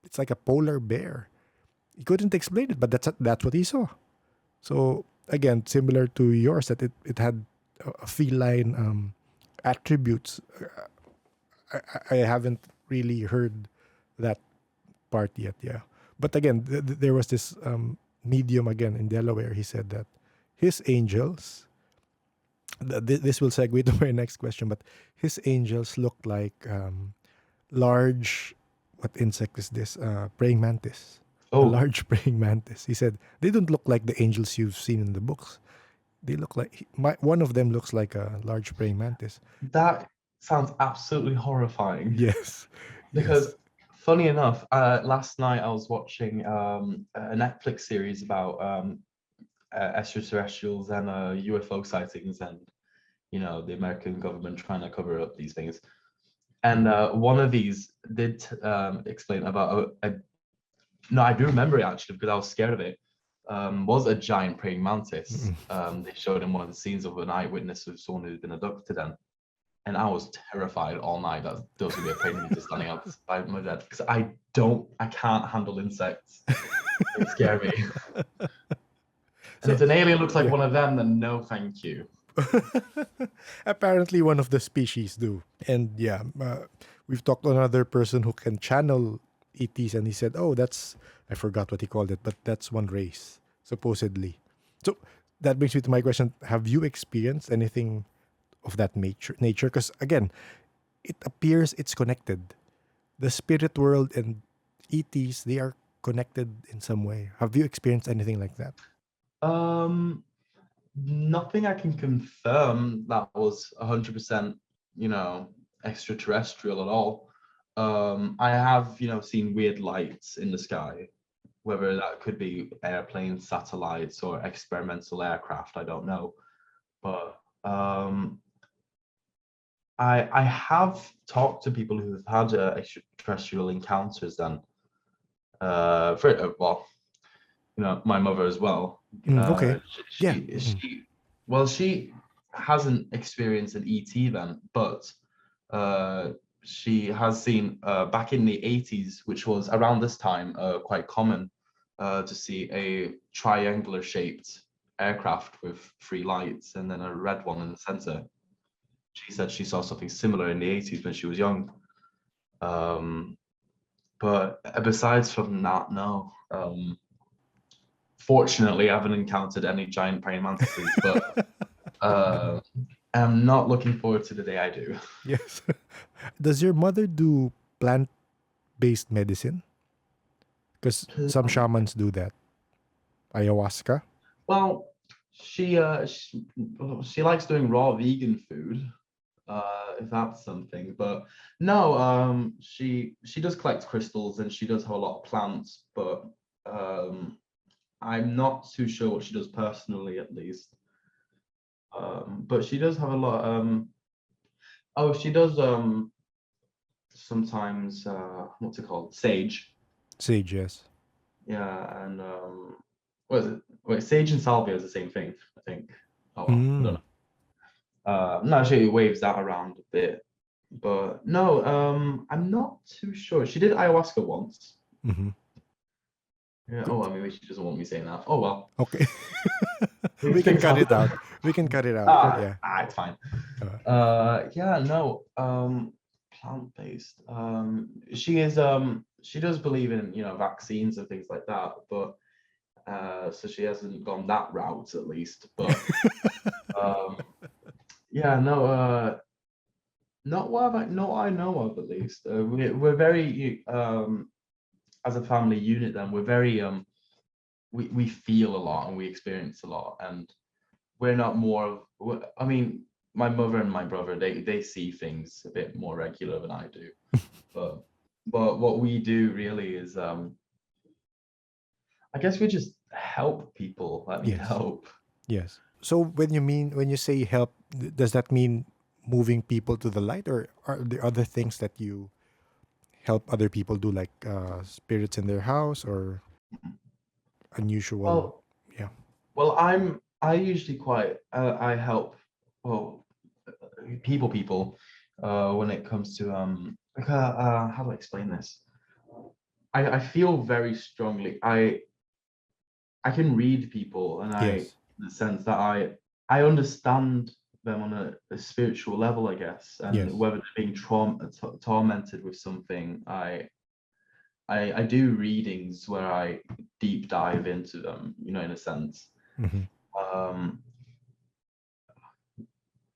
It's like a polar bear. He couldn't explain it, but that's what he saw. So again, similar to yours, that it had a feline attributes. I haven't really heard that part yet. Yeah, but again, there was this medium again in Delaware. He said that his angels. This will segue to my next question, but his angels look like large. What insect is this? Praying mantis. A oh, large praying mantis. He said they don't look like the angels you've seen in the books. They look like one of them looks like a large praying mantis. that sounds absolutely horrifying. Yes, Because yes. funny enough, last night I was watching a Netflix series about extraterrestrials and UFO sightings, and, you know, the American government trying to cover up these things. And one of these did explain about no, I do remember it actually, because I was scared of it. Was a giant praying mantis. Mm-mm. They showed in one of the scenes of an eyewitness of someone who'd been abducted, and I was terrified all night that there was gonna be a praying mantis standing outside my bed, because I can't handle insects. They scare me. And So if an alien looks like yeah, one of them, then no, thank you. apparently one of the species do, and yeah, we've talked to another person who can channel ETs, and he said, "Oh, that's I forgot what he called it, but that's one race supposedly." So that brings me to my question: have you experienced anything of that nature? Because again, it appears it's connected. The spirit world and ETs, they are connected in some way. Have you experienced anything like that? Um, Nothing I can confirm that was 100%, you know, extraterrestrial at all. I have, seen weird lights in the sky, whether that could be airplanes, satellites, or experimental aircraft, I don't know. But I have talked to people who have had extraterrestrial encounters, and well, my mother as well. Okay. Yeah. She hasn't experienced an ET then, but she has seen back in the 80s, which was around this time quite common to see a triangular shaped aircraft with three lights and then a red one in the center. She said she saw something similar in the 80s when she was young. But besides from that, no. Fortunately, I haven't encountered any giant praying mantises, but I'm not looking forward to the day I do. Yes. Does your mother do plant-based medicine? Because some shamans do that. Ayahuasca. Well, she likes doing raw vegan food, if that's something. But no, she does collect crystals and she does have a lot of plants, but I'm not too sure what she does personally, at least. But she does have a lot. Oh, she does sometimes what's it called? Sage. Sage, yes. Yeah, and what is it? Wait, sage and salvia is the same thing, I think. Oh well, I don't know. No, she waves that around a bit, but no, I'm not too sure. She did ayahuasca once. Mm-hmm. Yeah. Oh, maybe she doesn't want me saying that. Oh well. Okay. These We can things cut it happen. out. We can cut it out. Yeah. It's fine. Uh, Yeah, no. Plant-based. She does believe in, vaccines and things like that, but so she hasn't gone that route at least. But um, yeah, no. Not what I know of at least. We're very as a family unit. Then we're very we feel a lot and we experience a lot, and we're not more of. I mean, my mother and my brother they see things a bit more regular than I do, but what we do really is I guess we just help people that need yes. help. Yes. So when you say help, does that mean moving people to the light, or are there other things that you help other people do, like spirits in their house or unusual? Well, Yeah. I usually quite I help well people when it comes to like how do I explain this? I feel very strongly. I can read people, and in Yes. the sense that I understand them on a spiritual level, I guess, and Yes. whether they're being tormented with something, I do readings where I deep dive into them, in a sense. Mm-hmm. Um,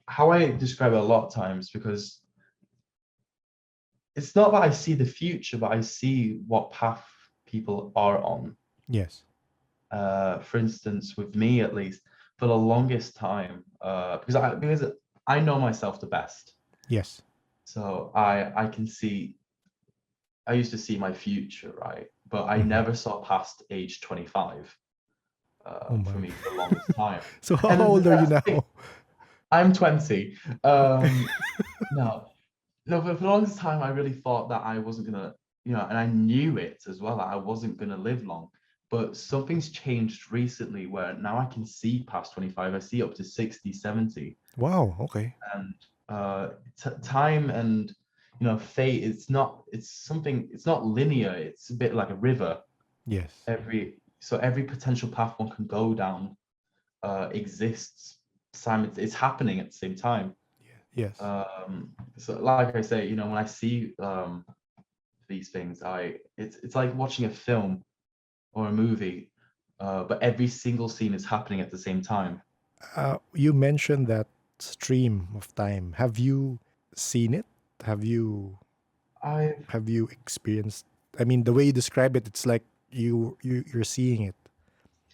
how I describe it a lot of times, because it's not that I see the future, but I see what path people are on. Yes. For instance, with me at least, for the longest time, because I know myself the best, Yes. so I can see. I used to see my future, right? But I Mm-hmm. never saw past age 25. Oh For my. me, for the longest time, So how and old are you that's the thing. now? I'm 20. Okay. No, no, but for the longest time, I really thought that I wasn't gonna, and I knew it as well, that I wasn't gonna live long. But something's changed recently where now I can see past 25. I see up to 60, 70. Wow. Okay. And time and, fate, it's not linear. It's a bit like a river. Yes. Every potential path one can go down exists. It's happening at the same time. Yes. So like I say, when I see these things, it's like watching a film or a movie, but every single scene is happening at the same time. You mentioned that stream of time. Have you seen it? Have you I've have you experienced? I mean, the way you describe it, it's like you're seeing it.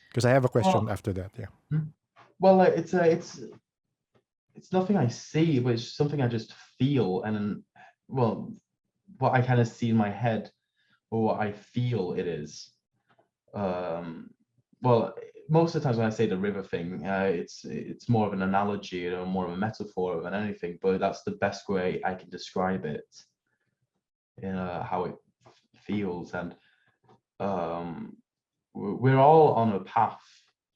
Because I have a question well, after that. Yeah. hmm, it's nothing I see, but it's something I just feel, and well, what I kind of see in my head or what I feel it is. Um, well, most of the times when I say the river thing, it's more of an analogy or more of a metaphor than anything, but that's the best way I can describe it in how it feels. And um, we're all on a path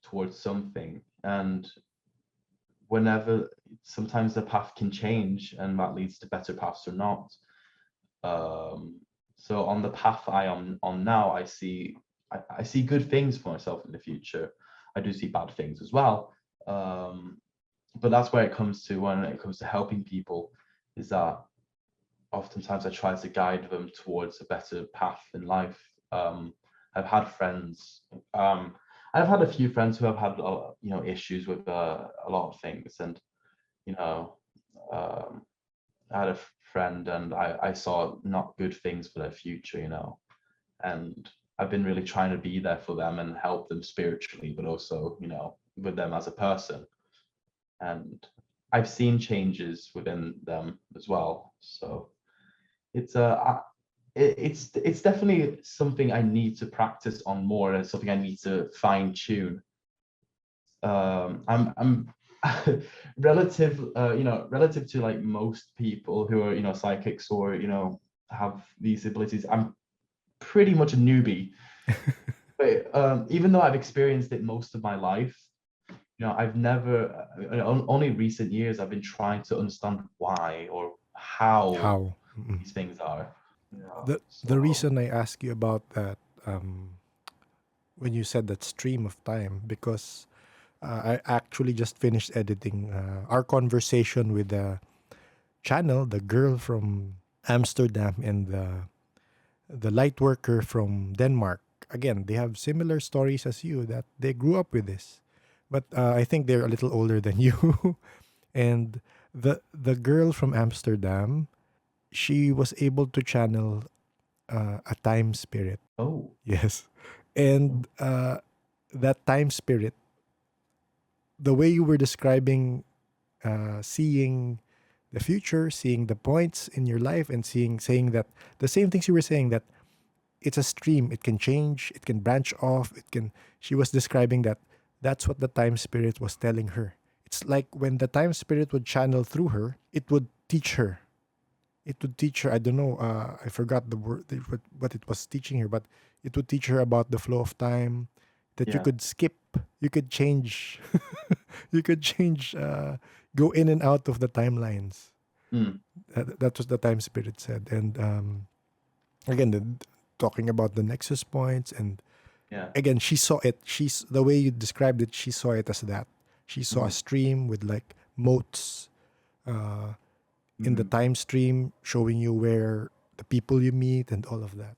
towards something, and whenever sometimes the path can change, and that leads to better paths or not. Um, so on the path I am on now, I see good things for myself in the future. I do see bad things as well. Um, but that's where it comes to when it comes to helping people, is that oftentimes I try to guide them towards a better path in life. I've had friends. I've had a few friends who have had issues with a lot of things, and you know, um, I had a friend, and I saw not good things for their future, and I've been really trying to be there for them and help them spiritually, but also, with them as a person. And I've seen changes within them as well. So it's it's definitely something I need to practice on more, and something I need to fine tune. I'm relative, relative to like most people who are, psychics or, have these abilities. I'm pretty much a newbie, but even though I've experienced it most of my life, I've never, only recent years, I've been trying to understand why or how How? Mm-mm. these things are. The So reason I ask you about that, when you said that stream of time, because I actually just finished editing our conversation with the channel, the girl from Amsterdam and the light worker from Denmark. Again, they have similar stories as you, that they grew up with this, but I think they're a little older than you. And the girl from Amsterdam, she was able to channel a time spirit. oh, Yes, and that time spirit, the way you were describing, seeing the future, seeing the points in your life, and saying that the same things you were saying, that it's a stream, it can change, it can branch off, it can. She was describing that that's what the time spirit was telling her. It's like when the time spirit would channel through her, it would teach her. It would teach her. I don't know. I forgot the word, what it was teaching her, but it would teach her about the flow of time, that you yeah. could skip, you could change, you could change, go in and out of the timelines. Mm, That was the time spirit said. And again, talking about the nexus points, and yeah. again, she saw it. She's the way you described it. She saw it as that. She saw a Mm-hmm, stream with like moats in the mm-hmm. time stream, showing you where the people you meet and all of that.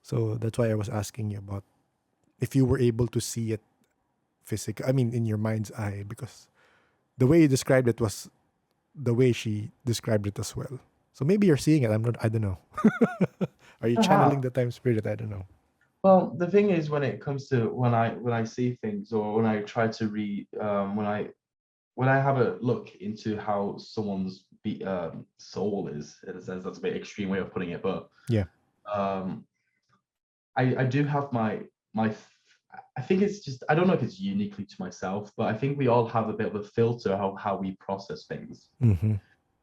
So that's why I was asking you about if you were able to see it physically. I mean, in your mind's eye, because the way you described it was the way she described it as well. So maybe you're seeing it. I'm not. I don't know. Are you channeling Aha. the time spirit? I don't know. Well, the thing is, when it comes to when I see things, or when I try to read, when I have a look into how someone's soul is, in a sense, that's a bit extreme way of putting it, but Yeah. um, I do have my. I think it's just, I don't know if it's uniquely to myself, but I think we all have a bit of a filter how we process things. Mm-hmm.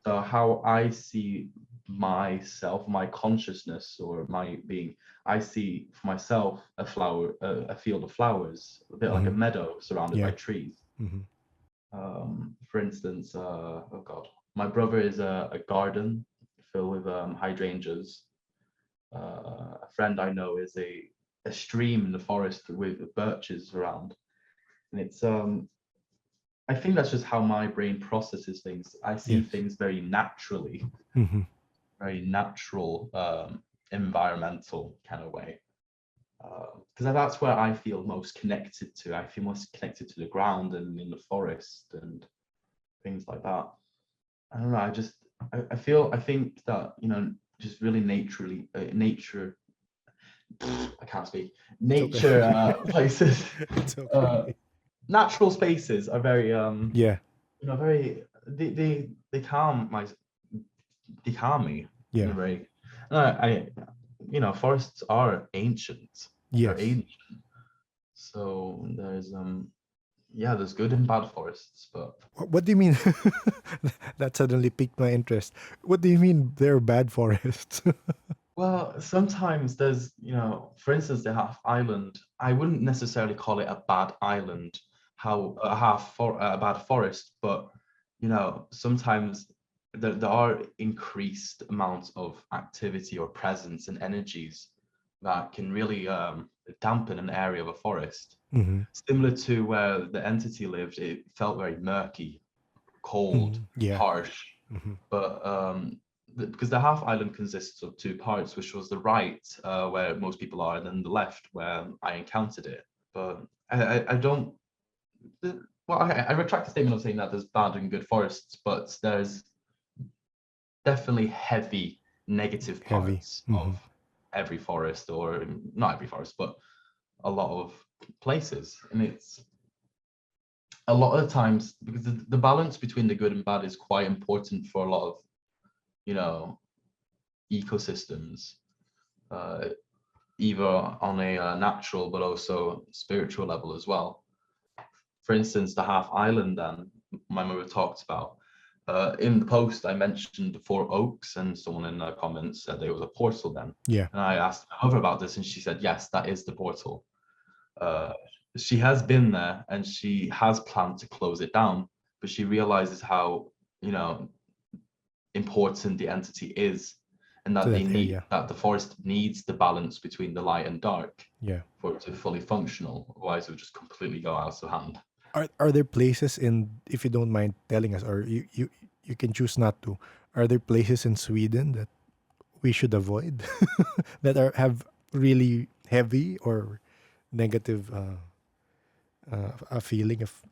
So how I see myself, my consciousness, or my being, I see for myself a flower, a field of flowers, a bit like a Mm-hmm. meadow surrounded by Yeah. trees. Mm-hmm. For instance, oh God, my brother is a garden filled with hydrangeas. A friend I know is a stream in the forest with birches around, and it's I think that's just how my brain processes things. I see Yes. things very naturally, Mm-hmm. very natural, environmental kind of way. Because that's where I feel most connected to. I feel most connected to the ground and in the forest, and things like that. I don't know. I think that, just really nature. I can't speak. It's okay. Nature places, It's okay. uh, natural spaces are very Yeah. very they calm me in a Yeah. very. I forests are ancient. They're Yes. ancient. So there's good and bad forests, but What do you mean? That suddenly piqued my interest. What do you mean they're bad forests? well, sometimes there's, for instance, the half island. I wouldn't necessarily call it a bad island, how a bad forest, but sometimes there are increased amounts of activity or presence and energies that can really dampen an area of a forest. Hmm. Similar to where the entity lived, it felt very murky, cold, Hmm. Yeah. harsh. Hmm. But because the half island consists of two parts, which was the right, where most people are, and then the left, where I encountered it. But I don't. Well, I retract the statement of saying that there's bad and good forests, but there's definitely heavy negative Heavy. parts Hmm. of every forest, or not every forest, but a lot of places. And it's a lot of the times, because the balance between the good and bad is quite important for a lot of, you know, ecosystems, uh, either on a natural but also spiritual level as well. For instance, the half island then my mother talked about. In the post, I mentioned the four oaks, and someone in the comments said there was a portal then. Yeah. And I asked my mother about this, and she said, yes, that is the portal. Uh, she has been there, and she has planned to close it down, but she realizes how, important the entity is, and To that that area. the forest needs the balance between the light and dark Yeah. for it to fully functional. Otherwise, it would just completely go out of hand. Are there places in, if you don't mind telling us, or you can choose not to, are there places in Sweden that we should avoid that have really heavy or negative a feeling of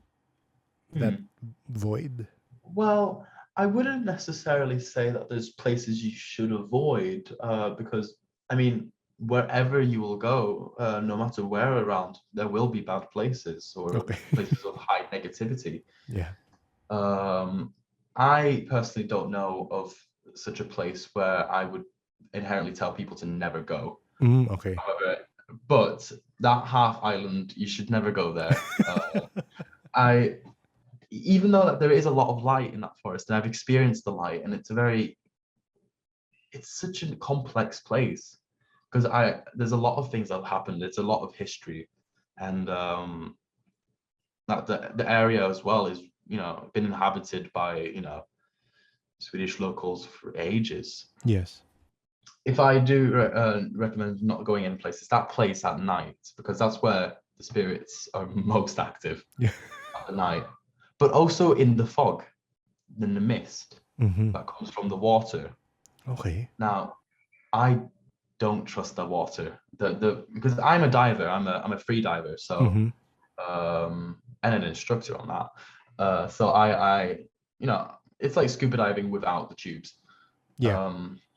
that Hmm. void? Well, I wouldn't necessarily say that there's places you should avoid, because I mean, wherever you will go, no matter where around, there will be bad places or Okay. places of high negativity. Yeah. Um, I personally don't know of such a place where I would inherently tell people to never go. Okay. However, but that half island, you should never go there. I Even though that there is a lot of light in that forest, and I've experienced the light, and it's such a complex place, because I there's a lot of things that have happened. It's a lot of history, and that the area as well is, been inhabited by, Swedish locals for ages. Yes. If I do recommend not going in places, that place at night, because that's where the spirits are most active Yeah. at the night, but also in the fog, in the mist Mm-hmm. that comes from the water. Okay. Now, I don't trust the water. The Because I'm a diver, I'm a free diver, so Mm-hmm. and an instructor on that. So I it's like scuba diving without the tubes. Yeah.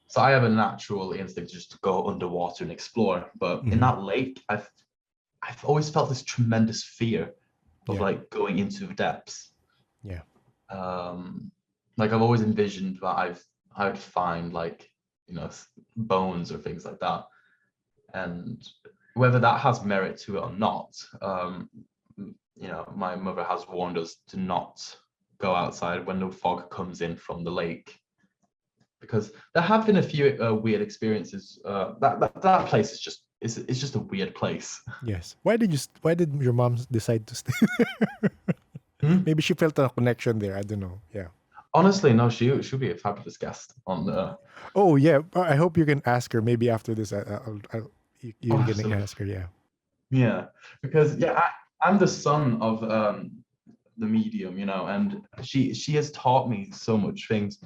So I have a natural instinct just to go underwater and explore. But in Mm-hmm. that lake, I've always felt this tremendous fear of Yeah. like going into the depths. Yeah. Um, like I've always envisioned that I would find like, bones or things like that, and whether that has merit to it or not, my mother has warned us to not go outside when the fog comes in from the lake, because there have been a few weird experiences. That place is just it's just a weird place. Yes. Why did your mom decide to stay? Hmm? Maybe she felt a connection there. I don't know. Yeah. Honestly, no, she'll be a fabulous guest on the. Oh yeah. I hope you can ask her. Maybe after this, Oh, you're gonna absolutely. ask her. Yeah. Yeah, because I'm the son of the medium, and she has taught me so much things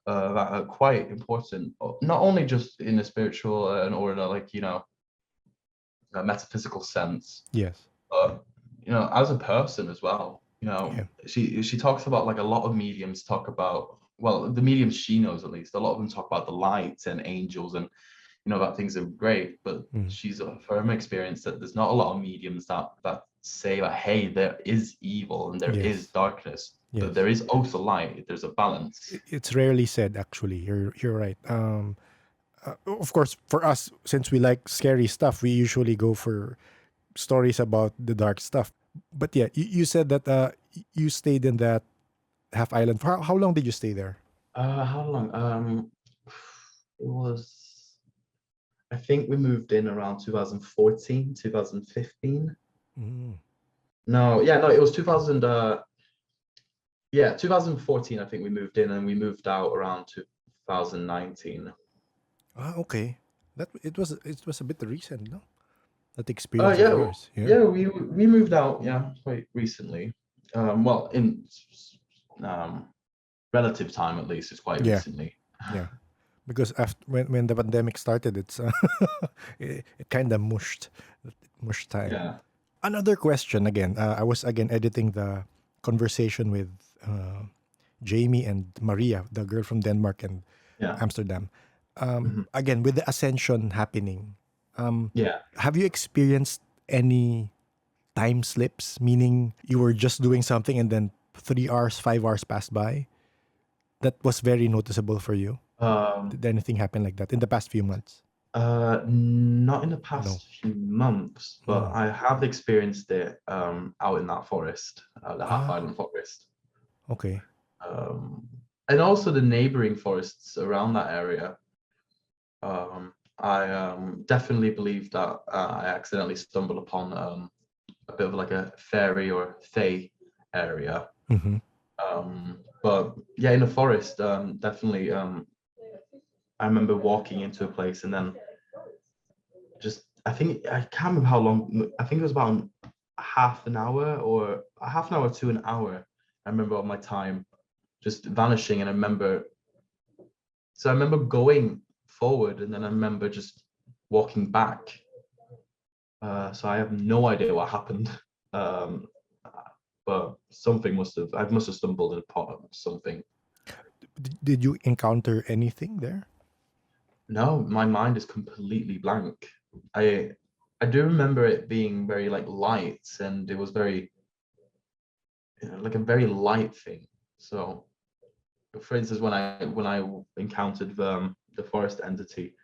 that are quite important, not only just in a spiritual or in a, like, a metaphysical sense, Yes. but as a person as well. You know, Yeah. she talks about, like, a lot of mediums talk about, well, the mediums she knows at least, a lot of them talk about the light and angels, and that things are great, but Mm. she's a firm experience that there's not a lot of mediums that say that, hey, there is evil and there is Yes. darkness, but Yes. there is also light. There's a balance. It's rarely said, actually. You're right. Of course, for us, since we like scary stuff, we usually go for stories about the dark stuff. But yeah, you said that you stayed in that half island. For how long did you stay there? How long? It was, I think we moved in around 2014, 2015. Mm. No, yeah, no, it was 2000. Yeah, 2014. I think we moved in, and we moved out around 2019. Ah, okay. It was a bit recent, no? That experience of Yeah, yours. Yeah. yeah, we moved out, yeah, quite recently. Well, in um relative time, at least, it's quite Yeah. recently. Yeah. Because after when the pandemic started, it's it kind of mushed time. Yeah, Another question again. I was again editing the conversation with uh, Jamie and Maria, the girl from Denmark and yeah, Amsterdam. mhm, Again, with the ascension happening, yeah. have you experienced any time slips? Meaning you were just doing something and then 3 hours, 5 hours passed by. That was very noticeable for you. Um, Did anything happen like that in the past few months? Not in the No. past few months, but Mm. I have experienced it out in that forest, the Half Ah, Island Forest, okay. um, and also the neighboring forests around that area. I definitely believe that I accidentally stumbled upon a bit of like a fairy or fae area. Mm-hmm. But yeah, in the forest, definitely. I remember walking into a place, and then just, I can't remember how long. I think it was about half an hour, or a half an hour to an hour. I remember of my time just vanishing, and I remember going forward, and then I remember just walking back. So I have no idea what happened. Um, but I must have stumbled upon something. Did you encounter anything there? No, my mind is completely blank. I I do remember it being very, like, light, and it was very, like, a very light thing. So, for instance, when I encountered the forest entity,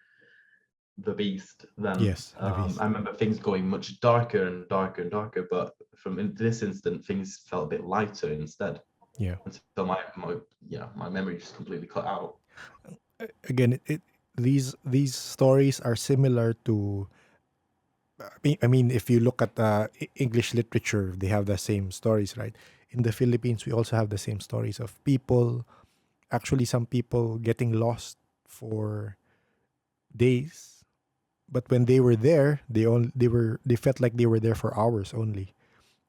the beast, then Yes, the beast. I remember things going much darker and darker and darker. But from in this instant, things felt a bit lighter instead, Yeah. until my memory just completely cut out. Again, these stories are similar to. I mean, if you look at English literature, they have the same stories, right? In the Philippines, we also have the same stories of people. Actually, some people getting lost for days, but when they were there, they felt like they were there for hours only.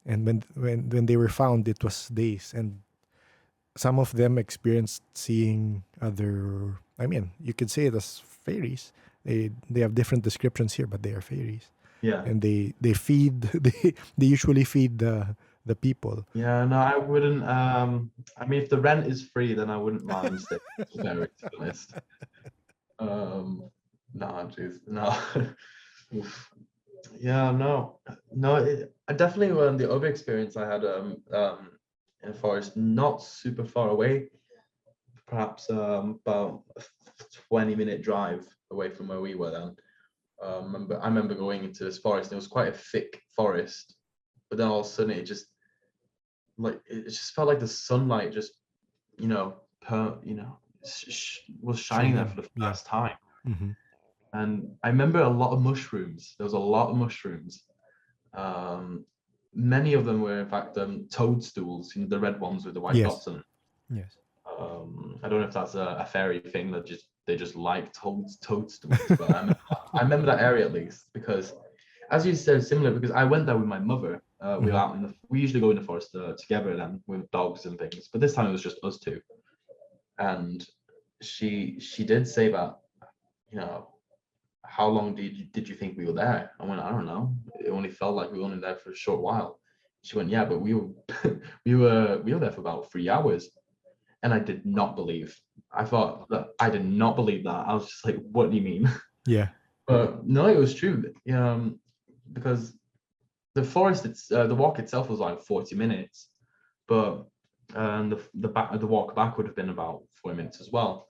And when they were found, it was days. And some of them experienced seeing other. I mean, you could say it as fairies. They have different descriptions here, but they are fairies, Yeah. and they feed. They usually feed the people. Yeah, no, I wouldn't. I mean, if the rent is free, then I wouldn't mind staying there, to be honest. Um, no, jeez, no. Oof. Yeah, no, no. I definitely, the other experience I had in a forest, not super far away, perhaps about a 20-minute drive away from where we were then. I remember going into this forest, and it was quite a thick forest, but then all of a sudden it just felt like the sunlight just, was shining there Shining, for the yeah. first time. Mm-hmm. And I remember a lot of mushrooms. There was a lot of mushrooms. Um, Many of them were, in fact, toadstools, the red ones with the white Yes, dots on them. yes. I don't know if that's a fairy thing that they just like toadstools, but I remember that area at least, because, as you said, similar, because I went there with my mother. Mm-hmm. We usually go in the forest together then with dogs and things, but this time it was just us two. And she did say that, you know, how long did you think we were there? I went, I don't know. It only felt like we were only there for a short while. She went, yeah, but we were we were there for about 3 hours. And I did not believe. I thought that I did not believe that. I was just like, what do you mean? Yeah. But no, it was true. Because the forest, the walk itself was like 40 minutes, but the walk back would have been about 40 minutes as well.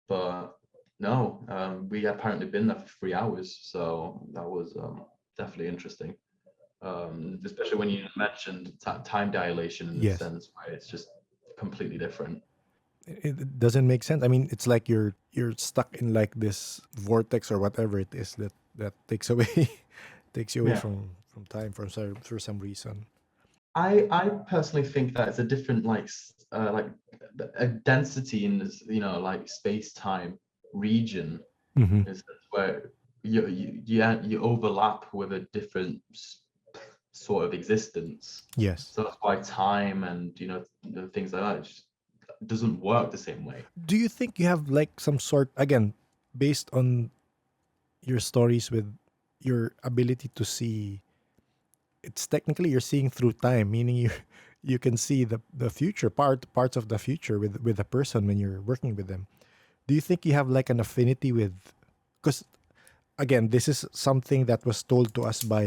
But no, we had apparently been there for 3 hours, so that was definitely interesting. Especially when you mentioned time dilation in this Yes. sense, where it's just completely different. It doesn't make sense. I mean, it's like you're stuck in like this vortex or whatever it is that takes away takes you away Yeah. from time for some reason. I personally think that it's a different like a density in this, like space-time region Mm-hmm. is where you overlap with a different sort of existence. Yes. So that's why time and things like that just doesn't work the same way. Do you think you have like some sort, again, based on your stories with your ability to see, it's technically you're seeing through time, meaning you you can see the future parts of the future with a person when you're working with them. Do you think you have like an affinity with, because again, this is something that was told to us by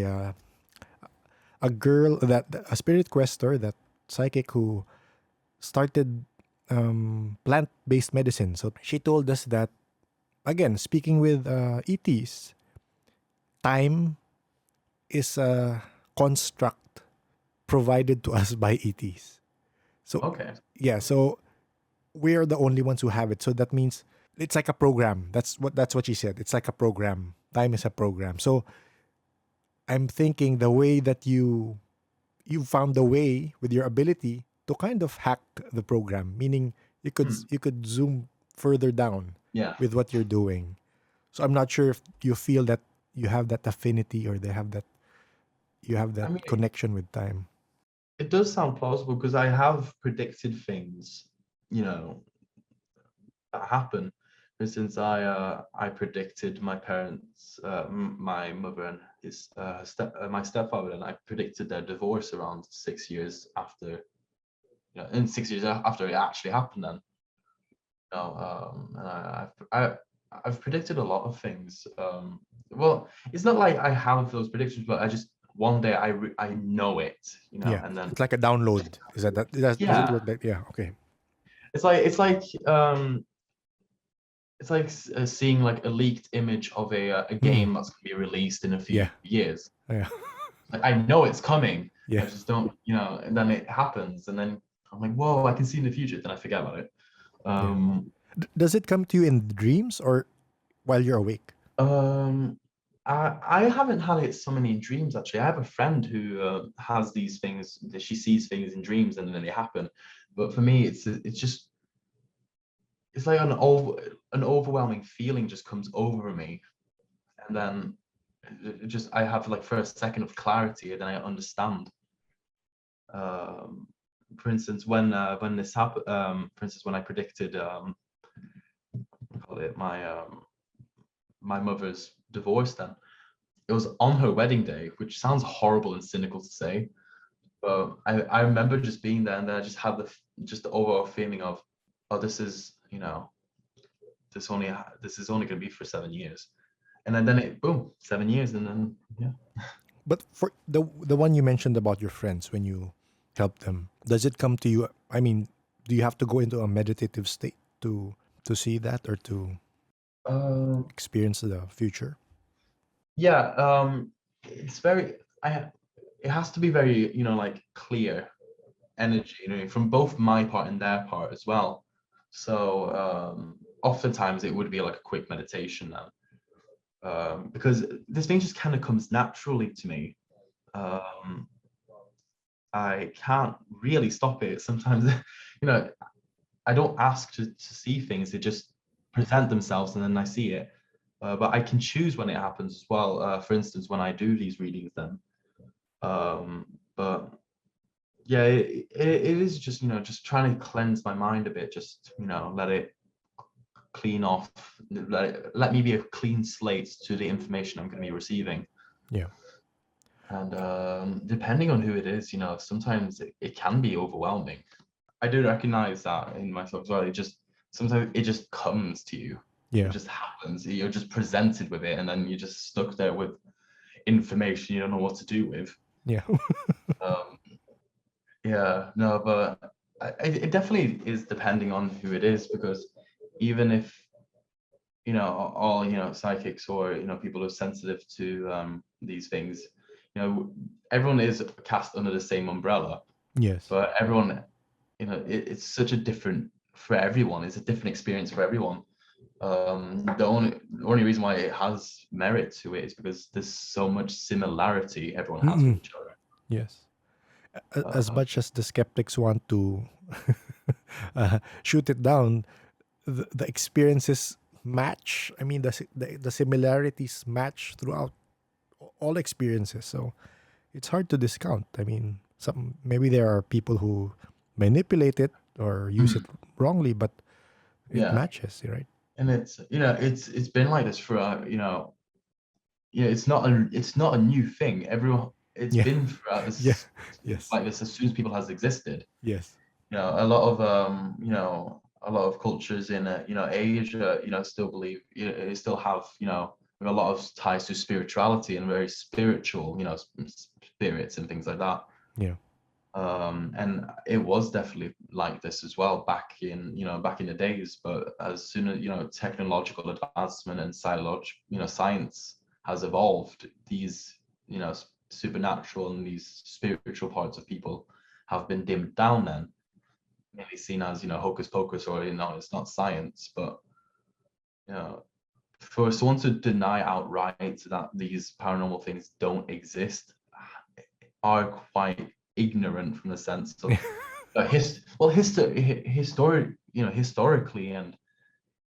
a girl, that a spirit quester, that psychic who started plant-based medicine. So she told us that, again, speaking with ETs, time is a construct provided to us by ETs. So Okay. yeah, so we are the only ones who have it. So that means it's like a program. That's what she said. It's like a program. Time is a program. So I'm thinking the way that you found the way with your ability to kind of hack the program, meaning you could zoom further down Yeah. with what you're doing. So I'm not sure if you feel that you have that affinity, or they have that you have I that mean, connection with time. it does sound plausible because I have predicted things, you know, that happen. For instance, I predicted my parents, my mother and his my stepfather, and I predicted their divorce around 6 years after, in 6 years after it actually happened. Then, and I've predicted a lot of things. Well, it's not like I have those predictions, but I just one day I know it, Yeah, and then it's like a download. Is that does it yeah, work like, yeah? Okay. it's like seeing like a leaked image of a Mm, game that's going to be released in a few yeah, years. yeah, Like I know it's coming. yeah, I just don't, and then it happens, and then I'm like, whoa, I can see in the future. Then I forget about it. yeah. Um, Does it come to you in dreams or while you're awake? um, I haven't had it so many in dreams actually. I have a friend who has these things that she sees things in dreams and then they happen. But for me, it's just it's like an overwhelming feeling just comes over me, and then it just I have like for a second of clarity, and then I understand. Um, for instance, when this happened, for instance, when I predicted call it my mother's divorce, then it was on her wedding day, which sounds horrible and cynical to say, but I remember just being there, and then I just had just the overall feeling of, oh, this is this is only going to be for 7 years, and then it boom 7 years, and then yeah. But for the one you mentioned about your friends when you help them, does it come to you? I mean, do you have to go into a meditative state to see that or to Um, experience the future? yeah, it's very I it has to be very like clear energy, from both my part and their part as well. So oftentimes it would be like a quick meditation now, because this thing just kind of comes naturally to me. Um, I can't really stop it. Sometimes, you know, I don't ask to see things; they just present themselves, and then I see it. But I can choose when it happens as well. For instance, when I do these readings, then. But yeah, it is just just trying to cleanse my mind a bit, just let it clean off, let me be a clean slate to the information I'm going to be receiving. Yeah. And depending on who it is, sometimes it can be overwhelming. I do recognize that in myself as well. Sometimes it just comes to you. It Yeah. just happens. You're just presented with it, and then you're just stuck there with information you don't know what to do with. Yeah. Um, yeah, no, but it definitely is depending on who it is, because even if all psychics, or people who are sensitive to these things, everyone is cast under the same umbrella, Yes. but everyone, it's such a different for everyone. It's a different experience for everyone. The only reason why it has merit to it is because there's so much similarity everyone has with Mm-mm. each other. Yes. As Um, much as the skeptics want to shoot it down, the experiences match. I mean, the similarities match throughout all experiences. So it's hard to discount. I mean, maybe there are people who manipulate it or use it wrongly, but it yeah, matches, right? and it's been like this for it's not a new thing. It's Yeah. been throughout Yeah. this, Yes. like this, as soon as people has existed. Yes. A lot of cultures in Asia, still believe, still have, a lot of ties to spirituality and very spiritual, spirits and things like that. Yeah. And it was definitely like this as well back in the days. But as soon as technological advancement and science has evolved, these supernatural and these spiritual parts of people have been dimmed down, then mainly seen as hocus pocus, or it's not science. But you know for someone to deny outright that these paranormal things don't exist are quite ignorant, from the sense of historically, and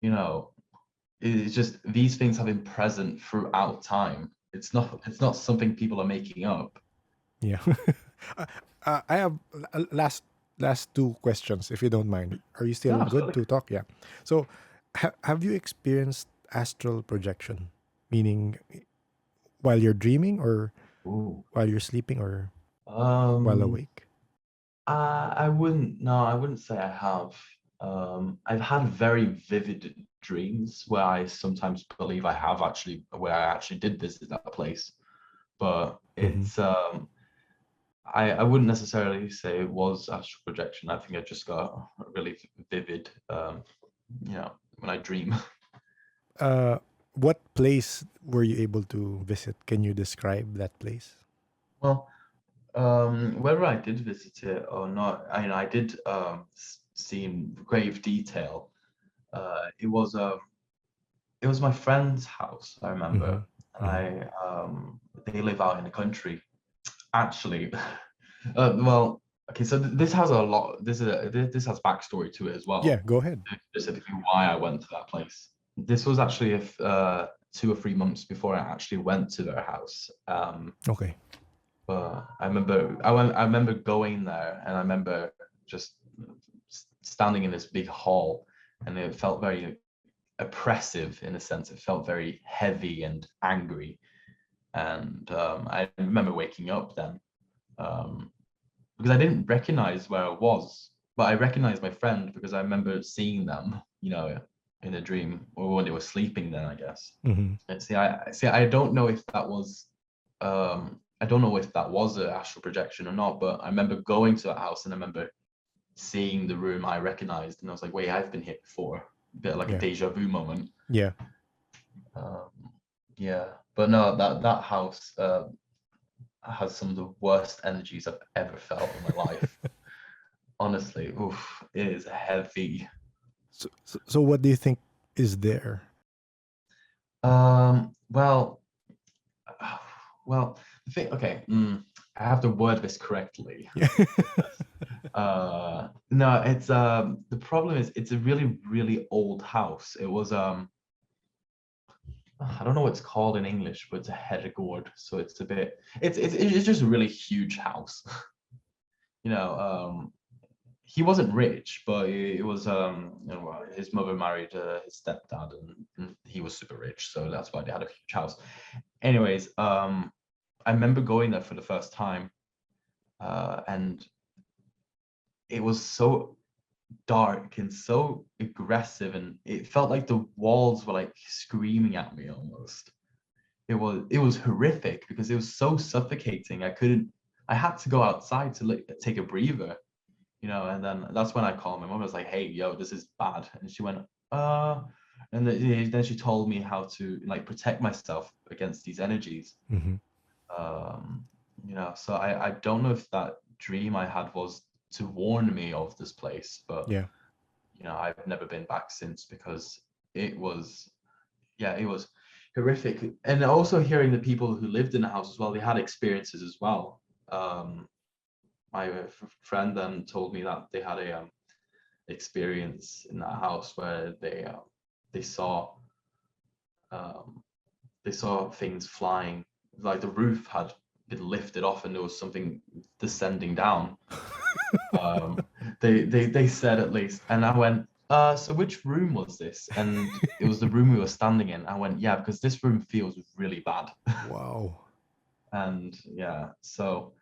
you know it's just these things have been present throughout time. It's not something people are making up. Yeah. uh, I have last two questions, if you don't mind. Are you Yeah, still good absolutely. to talk? Yeah. So, have you experienced astral projection, meaning while you're dreaming, or Ooh. while you're sleeping, or while um awake? I wouldn't say I have. I've had very vivid dreams where I sometimes believe where I actually did visit that place, but Mm-hmm. I wouldn't necessarily say it was astral projection. I think I just got a really vivid, when I dream. Uh, what place were you able to visit? Can you describe that place? Well, whether I did visit it or not, I did see in grave detail. It was my friend's house, I remember. Mm-hmm. Mm-hmm. They live out in the country. Actually, well, okay, so this has a lot. This has backstory to it as Yeah. well. Go ahead. Specifically, why I went to that place. This was actually 2 or 3 months before I actually went to their house. Okay. But I remember going there, and I remember just standing in this big hall, and it felt very oppressive in a sense. It felt very heavy and angry, and I remember waking up then, um, because I didn't recognize where I was, but I recognized my friend because I remember seeing them, in a dream, or when they were sleeping then, I guess. Mm-hmm. And I don't know if that was an astral projection or not, but I remember going to that house, and I remember seeing the room I recognized, and I was like, wait, I've been here before. A bit like a Yeah. deja vu moment. Yeah. Um, yeah, but no, that house has some of the worst energies I've ever felt in my life. Honestly, oof, it is heavy. So what do you think is there? Well, well, okay, I have to word this correctly. Yeah. No, it's the problem is it's a really, really old house. It was I don't know what it's called in English, but it's a herregård, so it's just a really huge house. You know, he wasn't rich, but it was his mother married his stepdad, and he was super rich, so that's why they had a huge house. Anyways, I remember going there for the first time, and it was so dark and so aggressive, and it felt like the walls were like screaming at me almost. It was horrific because it was so suffocating. I had to go outside to like take a breather, and then that's when I called my mom. I was like, hey, yo, this is bad. And she went, and then she told me how to like protect myself against these energies. Mm-hmm. um so I don't know if that dream I had was to warn me of this place, but Yeah. I've never been back since because it was, yeah, it was horrific. And also hearing the people who lived in the house as well, they had experiences as well. My friend then told me that they had a experience in that house where they saw they saw things flying, like the roof had been lifted off and there was something descending down. They said, at least, and I went, so which room was this? And it was the room we were standing in. I went, yeah, because this room feels really bad. Wow. And yeah, so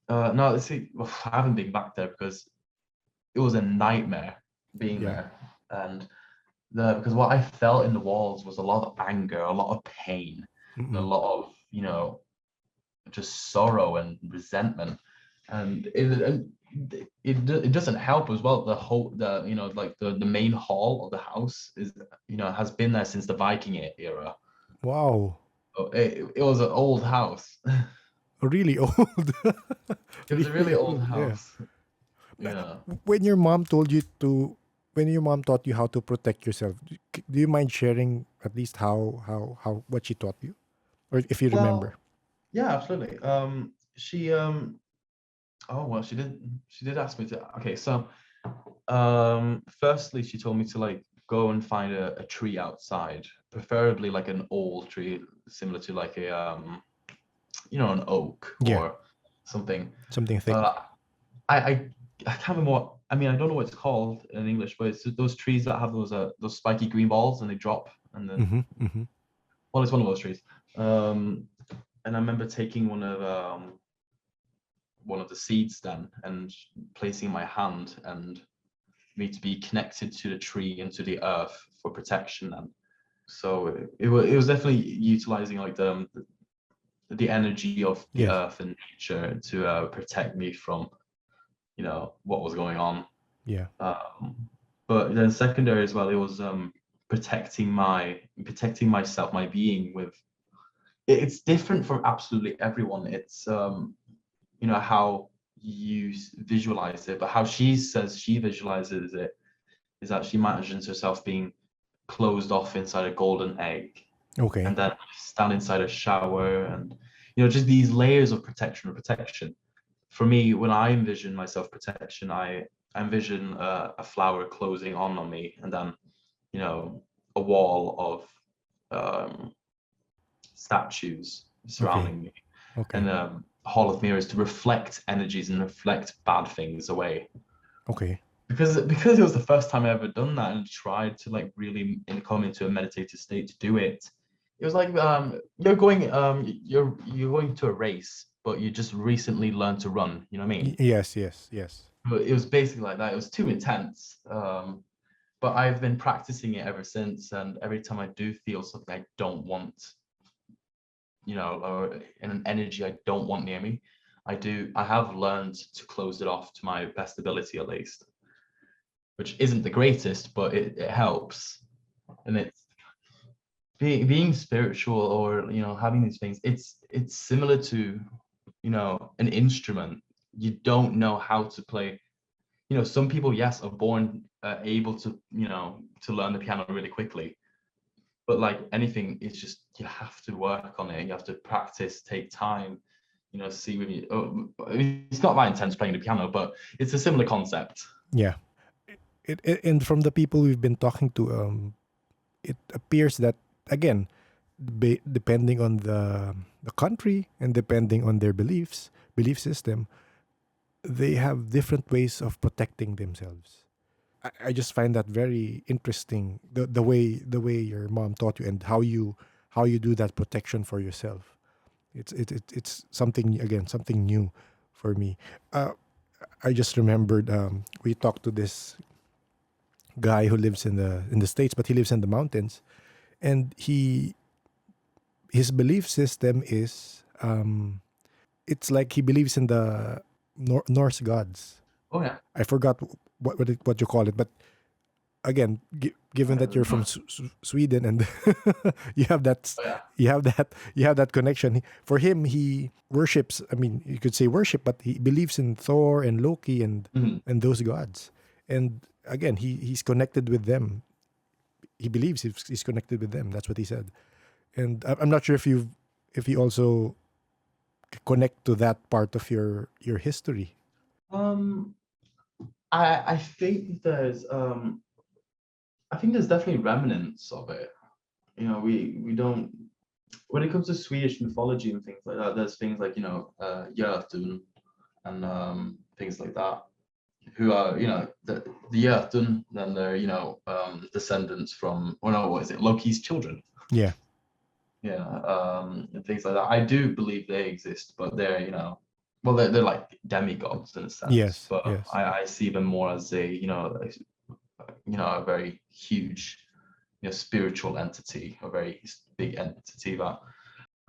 no, see, I haven't been back there because it was a nightmare being Yeah. there. And because what I felt in the walls was a lot of anger, a lot of pain, and a Mm-mm. lot of just sorrow and resentment. And it doesn't help as well. The main hall of the house is has been there since the Viking era. Wow. So it was an old house. Really old. It was a Really really old old. Yeah. house. Yeah. When your mom told you to, when your mom taught you how to protect yourself, do you mind sharing at least how what she taught you, or if you remember? Well, yeah, absolutely. She oh well, she did ask me to. Okay, so firstly, she told me to like go and find a tree outside, preferably like an old tree, similar to like a an oak Yeah, or something. something thick. Uh, I can't remember what. I mean, I don't know what it's called in English, but it's those trees that have those spiky green balls and they drop, and then Mm-hmm. Mm-hmm. well, it's one of those trees. Um, and I remember taking one of the seeds then and placing in my hand and me to be connected to the tree and to the earth for protection. And so it was definitely utilizing like the energy of the Yes. earth and nature to protect me from what was going on. Yeah. But then secondary as well, it was protecting myself, my being with. It's different from absolutely everyone. It's how you visualize it, but how she says she visualizes it is that she imagines herself being closed off inside a golden egg, and Okay. then stand inside a shower, and just these layers of protection. For me, when I envision myself protection, I envision a flower closing on me, and then a wall of um, statues Okay. surrounding me, and Okay. a hall of mirrors to reflect energies and reflect bad things away. Okay. Because it was the first time I ever done that and tried to like really come into a meditative state to do it. It was like you're going to a race, but you just recently learned to run. You know what I mean? Yes. Yes. Yes. But it was basically like that. It was too intense. But I've been practicing it ever since, and every time I do feel something I don't want, or in an energy I don't want near me, I have learned to close it off to my best ability at least, which isn't the greatest, but it helps. And it's being spiritual, or having these things. It's similar to an instrument. You don't know how to play. Some people, yes, are born able to learn the piano really quickly, but like anything, it's just you have to work on it. You have to practice, take time. See with you. It's not that intense playing the piano, but it's a similar concept. Yeah. And from the people we've been talking to, it appears that again, depending on the country and depending on their belief system, they have different ways of protecting themselves. I just find that very interesting, the way your mom taught you and how you do that protection for yourself. It's something, again, something new for me. Uh, I just remembered, we talked to this guy who lives in the States, but he lives in the mountains, and his belief system is, it's like he believes in the Norse gods. Oh yeah. I forgot what you call it, but again, given that you're from Sweden and you have that Oh yeah. you have that connection. For him, he worships. I mean, you could say worship, but he believes in Thor and Loki Mhm. and those gods. And again, he's connected with them. He believes he's connected with them. That's what he said. And I'm not sure if you also connect to that part of your history. Um, I think there's definitely remnants of it. You know, we don't, when it comes to Swedish mythology and things like that, there's things like, Jötun and things like that, who are, the Jötun, then they're, descendants from, oh no, what is it, Loki's children. Yeah. Yeah, and things like that. I do believe they exist, but they're, well, they're like demigods in a sense. Yes. But Yes. I see them more as a very huge, spiritual entity, a very big entity that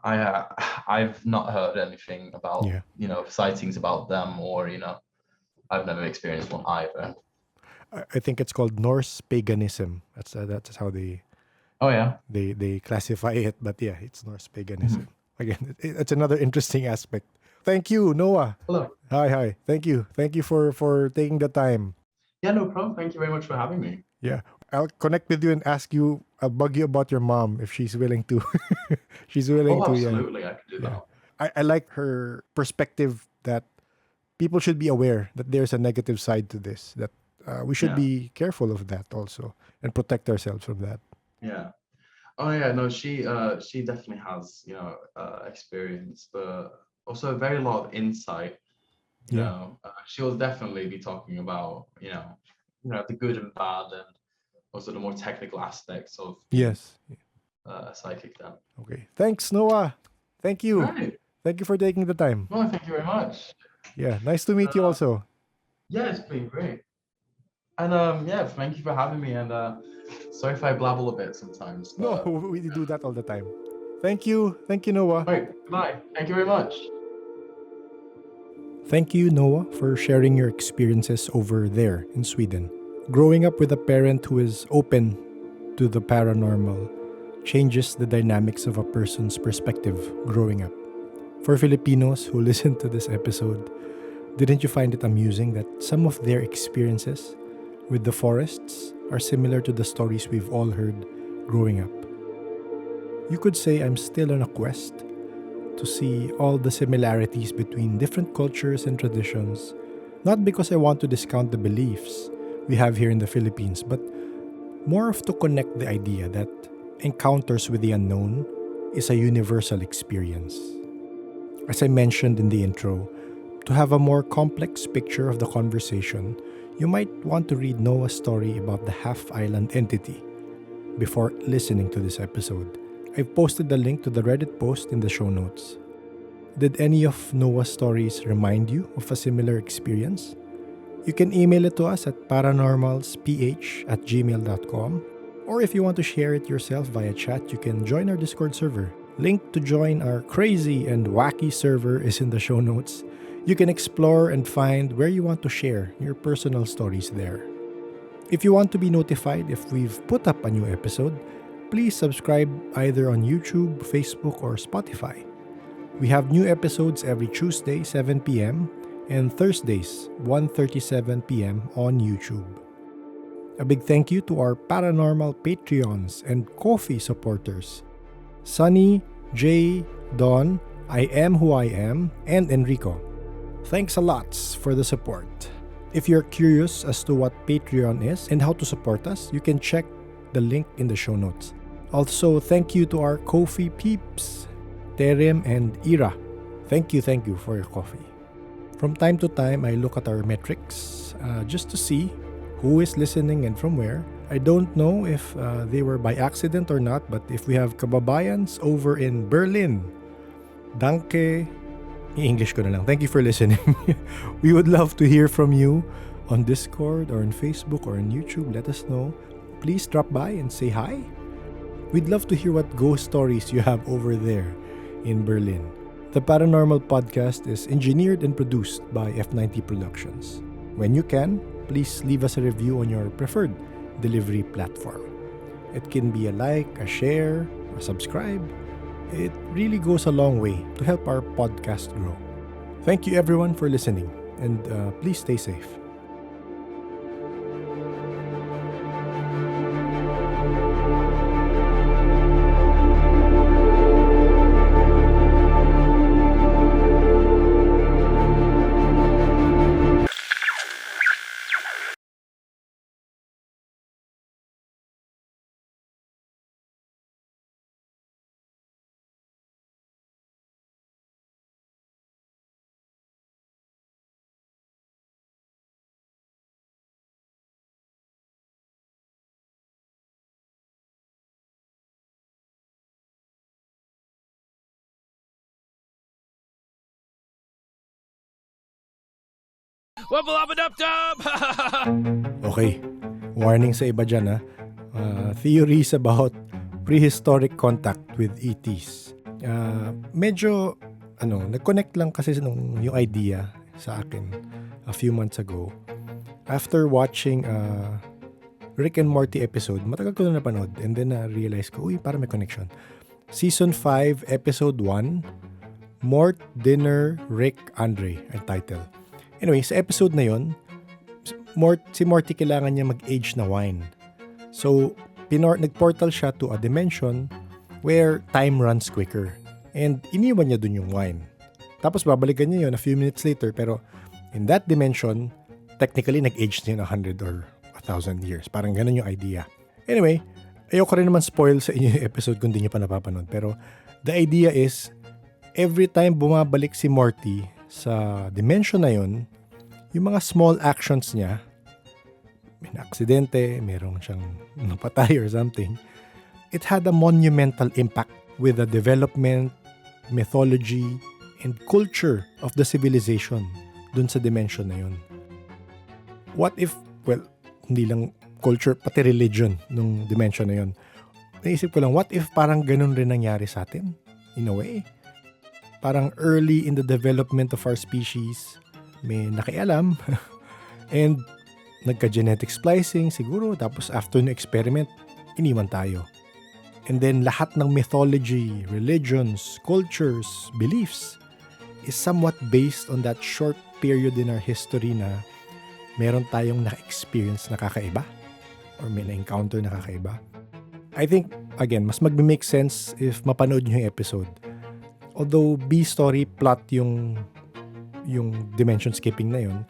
I've not heard anything about, Yeah. sightings about them, or I've never experienced one either. I think it's called Norse paganism. That's how Oh yeah. they classify it. But yeah, it's Norse paganism. Mhm. Again, it's another interesting aspect. Thank you, Noah. Hello. Hi. Thank you for taking the time. Yeah, no problem. Thank you very much for having me. Yeah, I'll connect with you and ask you. I'll bug you about your mom if she's willing to. She's willing Oh, to. Yeah. absolutely, I can do Yeah. that. I like her perspective that people should be aware that there's a negative side to this. That we should Yeah. be careful of that also and protect ourselves from that. Yeah. Oh yeah, no, she definitely has, experience, but also a very lot of insight. Yeah. She'll definitely be talking about, the good and bad, and also the more technical aspects of being Yes. a psychic then. Okay. Thanks, Noah. Thank you. Right. Thank you for taking the time. Well, thank you very much. Yeah. Nice to meet you also. Yeah, it's been great. And yeah, thank you for having me. And sorry if I blabble a bit sometimes. No, But we do that all the time. Thank you. Thank you, Noah. all right, goodbye. Thank you very much. Thank you, Noah, for sharing your experiences over there in Sweden. Growing up with a parent who is open to the paranormal changes the dynamics of a person's perspective growing up. For Filipinos who listen to this episode, didn't you find it amusing that some of their experiences with the forests are similar to the stories we've all heard growing up? You could say I'm still on a quest to see all the similarities between different cultures and traditions, not because I want to discount the beliefs we have here in the Philippines, but more of to connect the idea that encounters with the unknown is a universal experience. As I mentioned in the intro, to have a more complex picture of the conversation, you might want to read Noah's story about the half-island entity before listening to this episode. I've posted the link to the Reddit post in the show notes. Did any of Noah's stories remind you of a similar experience? You can email it to us at paranormalsph@gmail.com, or if you want to share it yourself via chat, you can join our Discord server. Link to join our crazy and wacky server is in the show notes. You can explore and find where you want to share your personal stories there. If you want to be notified if we've put up a new episode, please subscribe either on YouTube, Facebook, or Spotify. We have new episodes every Tuesday, 7 p.m., and Thursdays, 1:37 p.m. on YouTube. A big thank you to our paranormal Patreons and Kofi supporters: Sunny, Jay, Don, I Am Who I Am, and Enrico. Thanks a lot for the support. If you're curious as to what Patreon is and how to support us, you can check the link in the show notes. Also, thank you to our Kofi peeps, Terim and Ira. Thank you for your coffee. From time to time, I look at our metrics just to see who is listening and from where. I don't know if they were by accident or not, but if we have kababayans over in Berlin, Danke. I-English ko na lang. Thank you for listening. We would love to hear from you on Discord or on Facebook or on YouTube. Let us know. Please drop by and say hi. We'd love to hear what ghost stories you have over there in Berlin. The Paranormal Podcast is engineered and produced by F90 Productions. When you can, please leave us a review on your preferred delivery platform. It can be a like, a share, a subscribe. It really goes a long way to help our podcast grow. Thank you everyone for listening, and please stay safe. Wubble up and up dub! Okay, warning sa iba dyan ha. Theories about prehistoric contact with ETs. Medyo, nag-connect lang kasi yung idea sa akin a few months ago. After watching Rick and Morty episode, matagal ko na napanood, and then na-realize ko, parang may connection. Season 5, Episode 1, Mort, Dinner, Rick, Andre, ang title. Anyway, sa episode na yon, si Morty kailangan niya mag-age na wine. So, nag-portal siya to a dimension where time runs quicker. And iniwan niya dun yung wine. Tapos babalikan niya yun a few minutes later, pero in that dimension, technically nag-age niya 100 or 1,000 years. Parang ganun yung idea. Anyway, ayoko rin naman spoil sa inyo yung episode kung di nyo pa napapanood. Pero the idea is, every time bumabalik si Morty sa dimension na yun, yung mga small actions niya, may aksidente, merong siyang napatay or something, it had a monumental impact with the development, mythology, and culture of the civilization dun sa dimension na yun. What if, hindi lang culture, pati religion nung dimension na yun. Naisip ko lang, what if parang ganun rin nangyari sa atin? In a way. Parang early in the development of our species, may nakialam and nagka-genetic splicing siguro, tapos after ng experiment, iniwan tayo. And then lahat ng mythology, religions, cultures, beliefs is somewhat based on that short period in our history na meron tayong na-experience na kakaiba or may na-encounter na kakaiba. I think, again, mas mag-make sense if mapanood nyo yung episode. Although B-story plot yung dimension skipping na yun,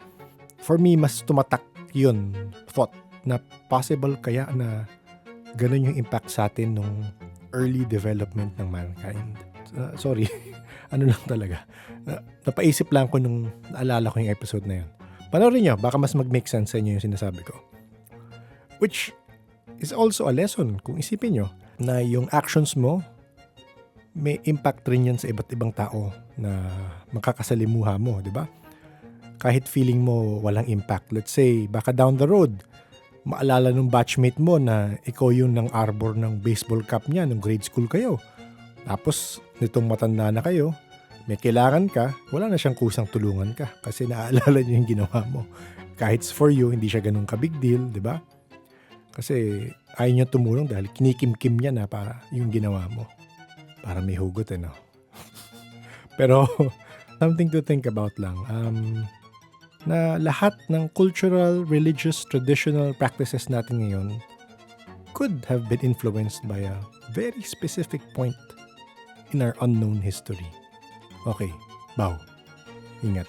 for me, mas tumatak yun thought na possible kaya na ganun yung impact sa atin nung early development ng mankind. Sorry, ano lang talaga. Napaisip lang ko nung naalala ko yung episode na yun. Panoorin nyo, baka mas mag-make sense sa inyo yung sinasabi ko. Which is also a lesson kung isipin nyo na yung actions mo may impact rin yan sa iba't ibang tao na makakasalimuha mo, di ba? Kahit feeling mo walang impact. Let's say, baka down the road, maalala nung batchmate mo na ikaw yung ng arbor ng baseball cap niya nung grade school kayo. Tapos, nitong matanda na kayo, may kailangan ka, wala na siyang kusang tulungan ka kasi naaalala niyo yung ginawa mo. Kahit for you, hindi siya ganun ka-big deal, di ba? Kasi ayaw niya tumulong dahil kinikim-kim niya na para yung ginawa mo. Para may hugot, no? Pero, something to think about lang. Na lahat ng cultural, religious, traditional practices natin ngayon could have been influenced by a very specific point in our unknown history. Okay, bow. Ingat.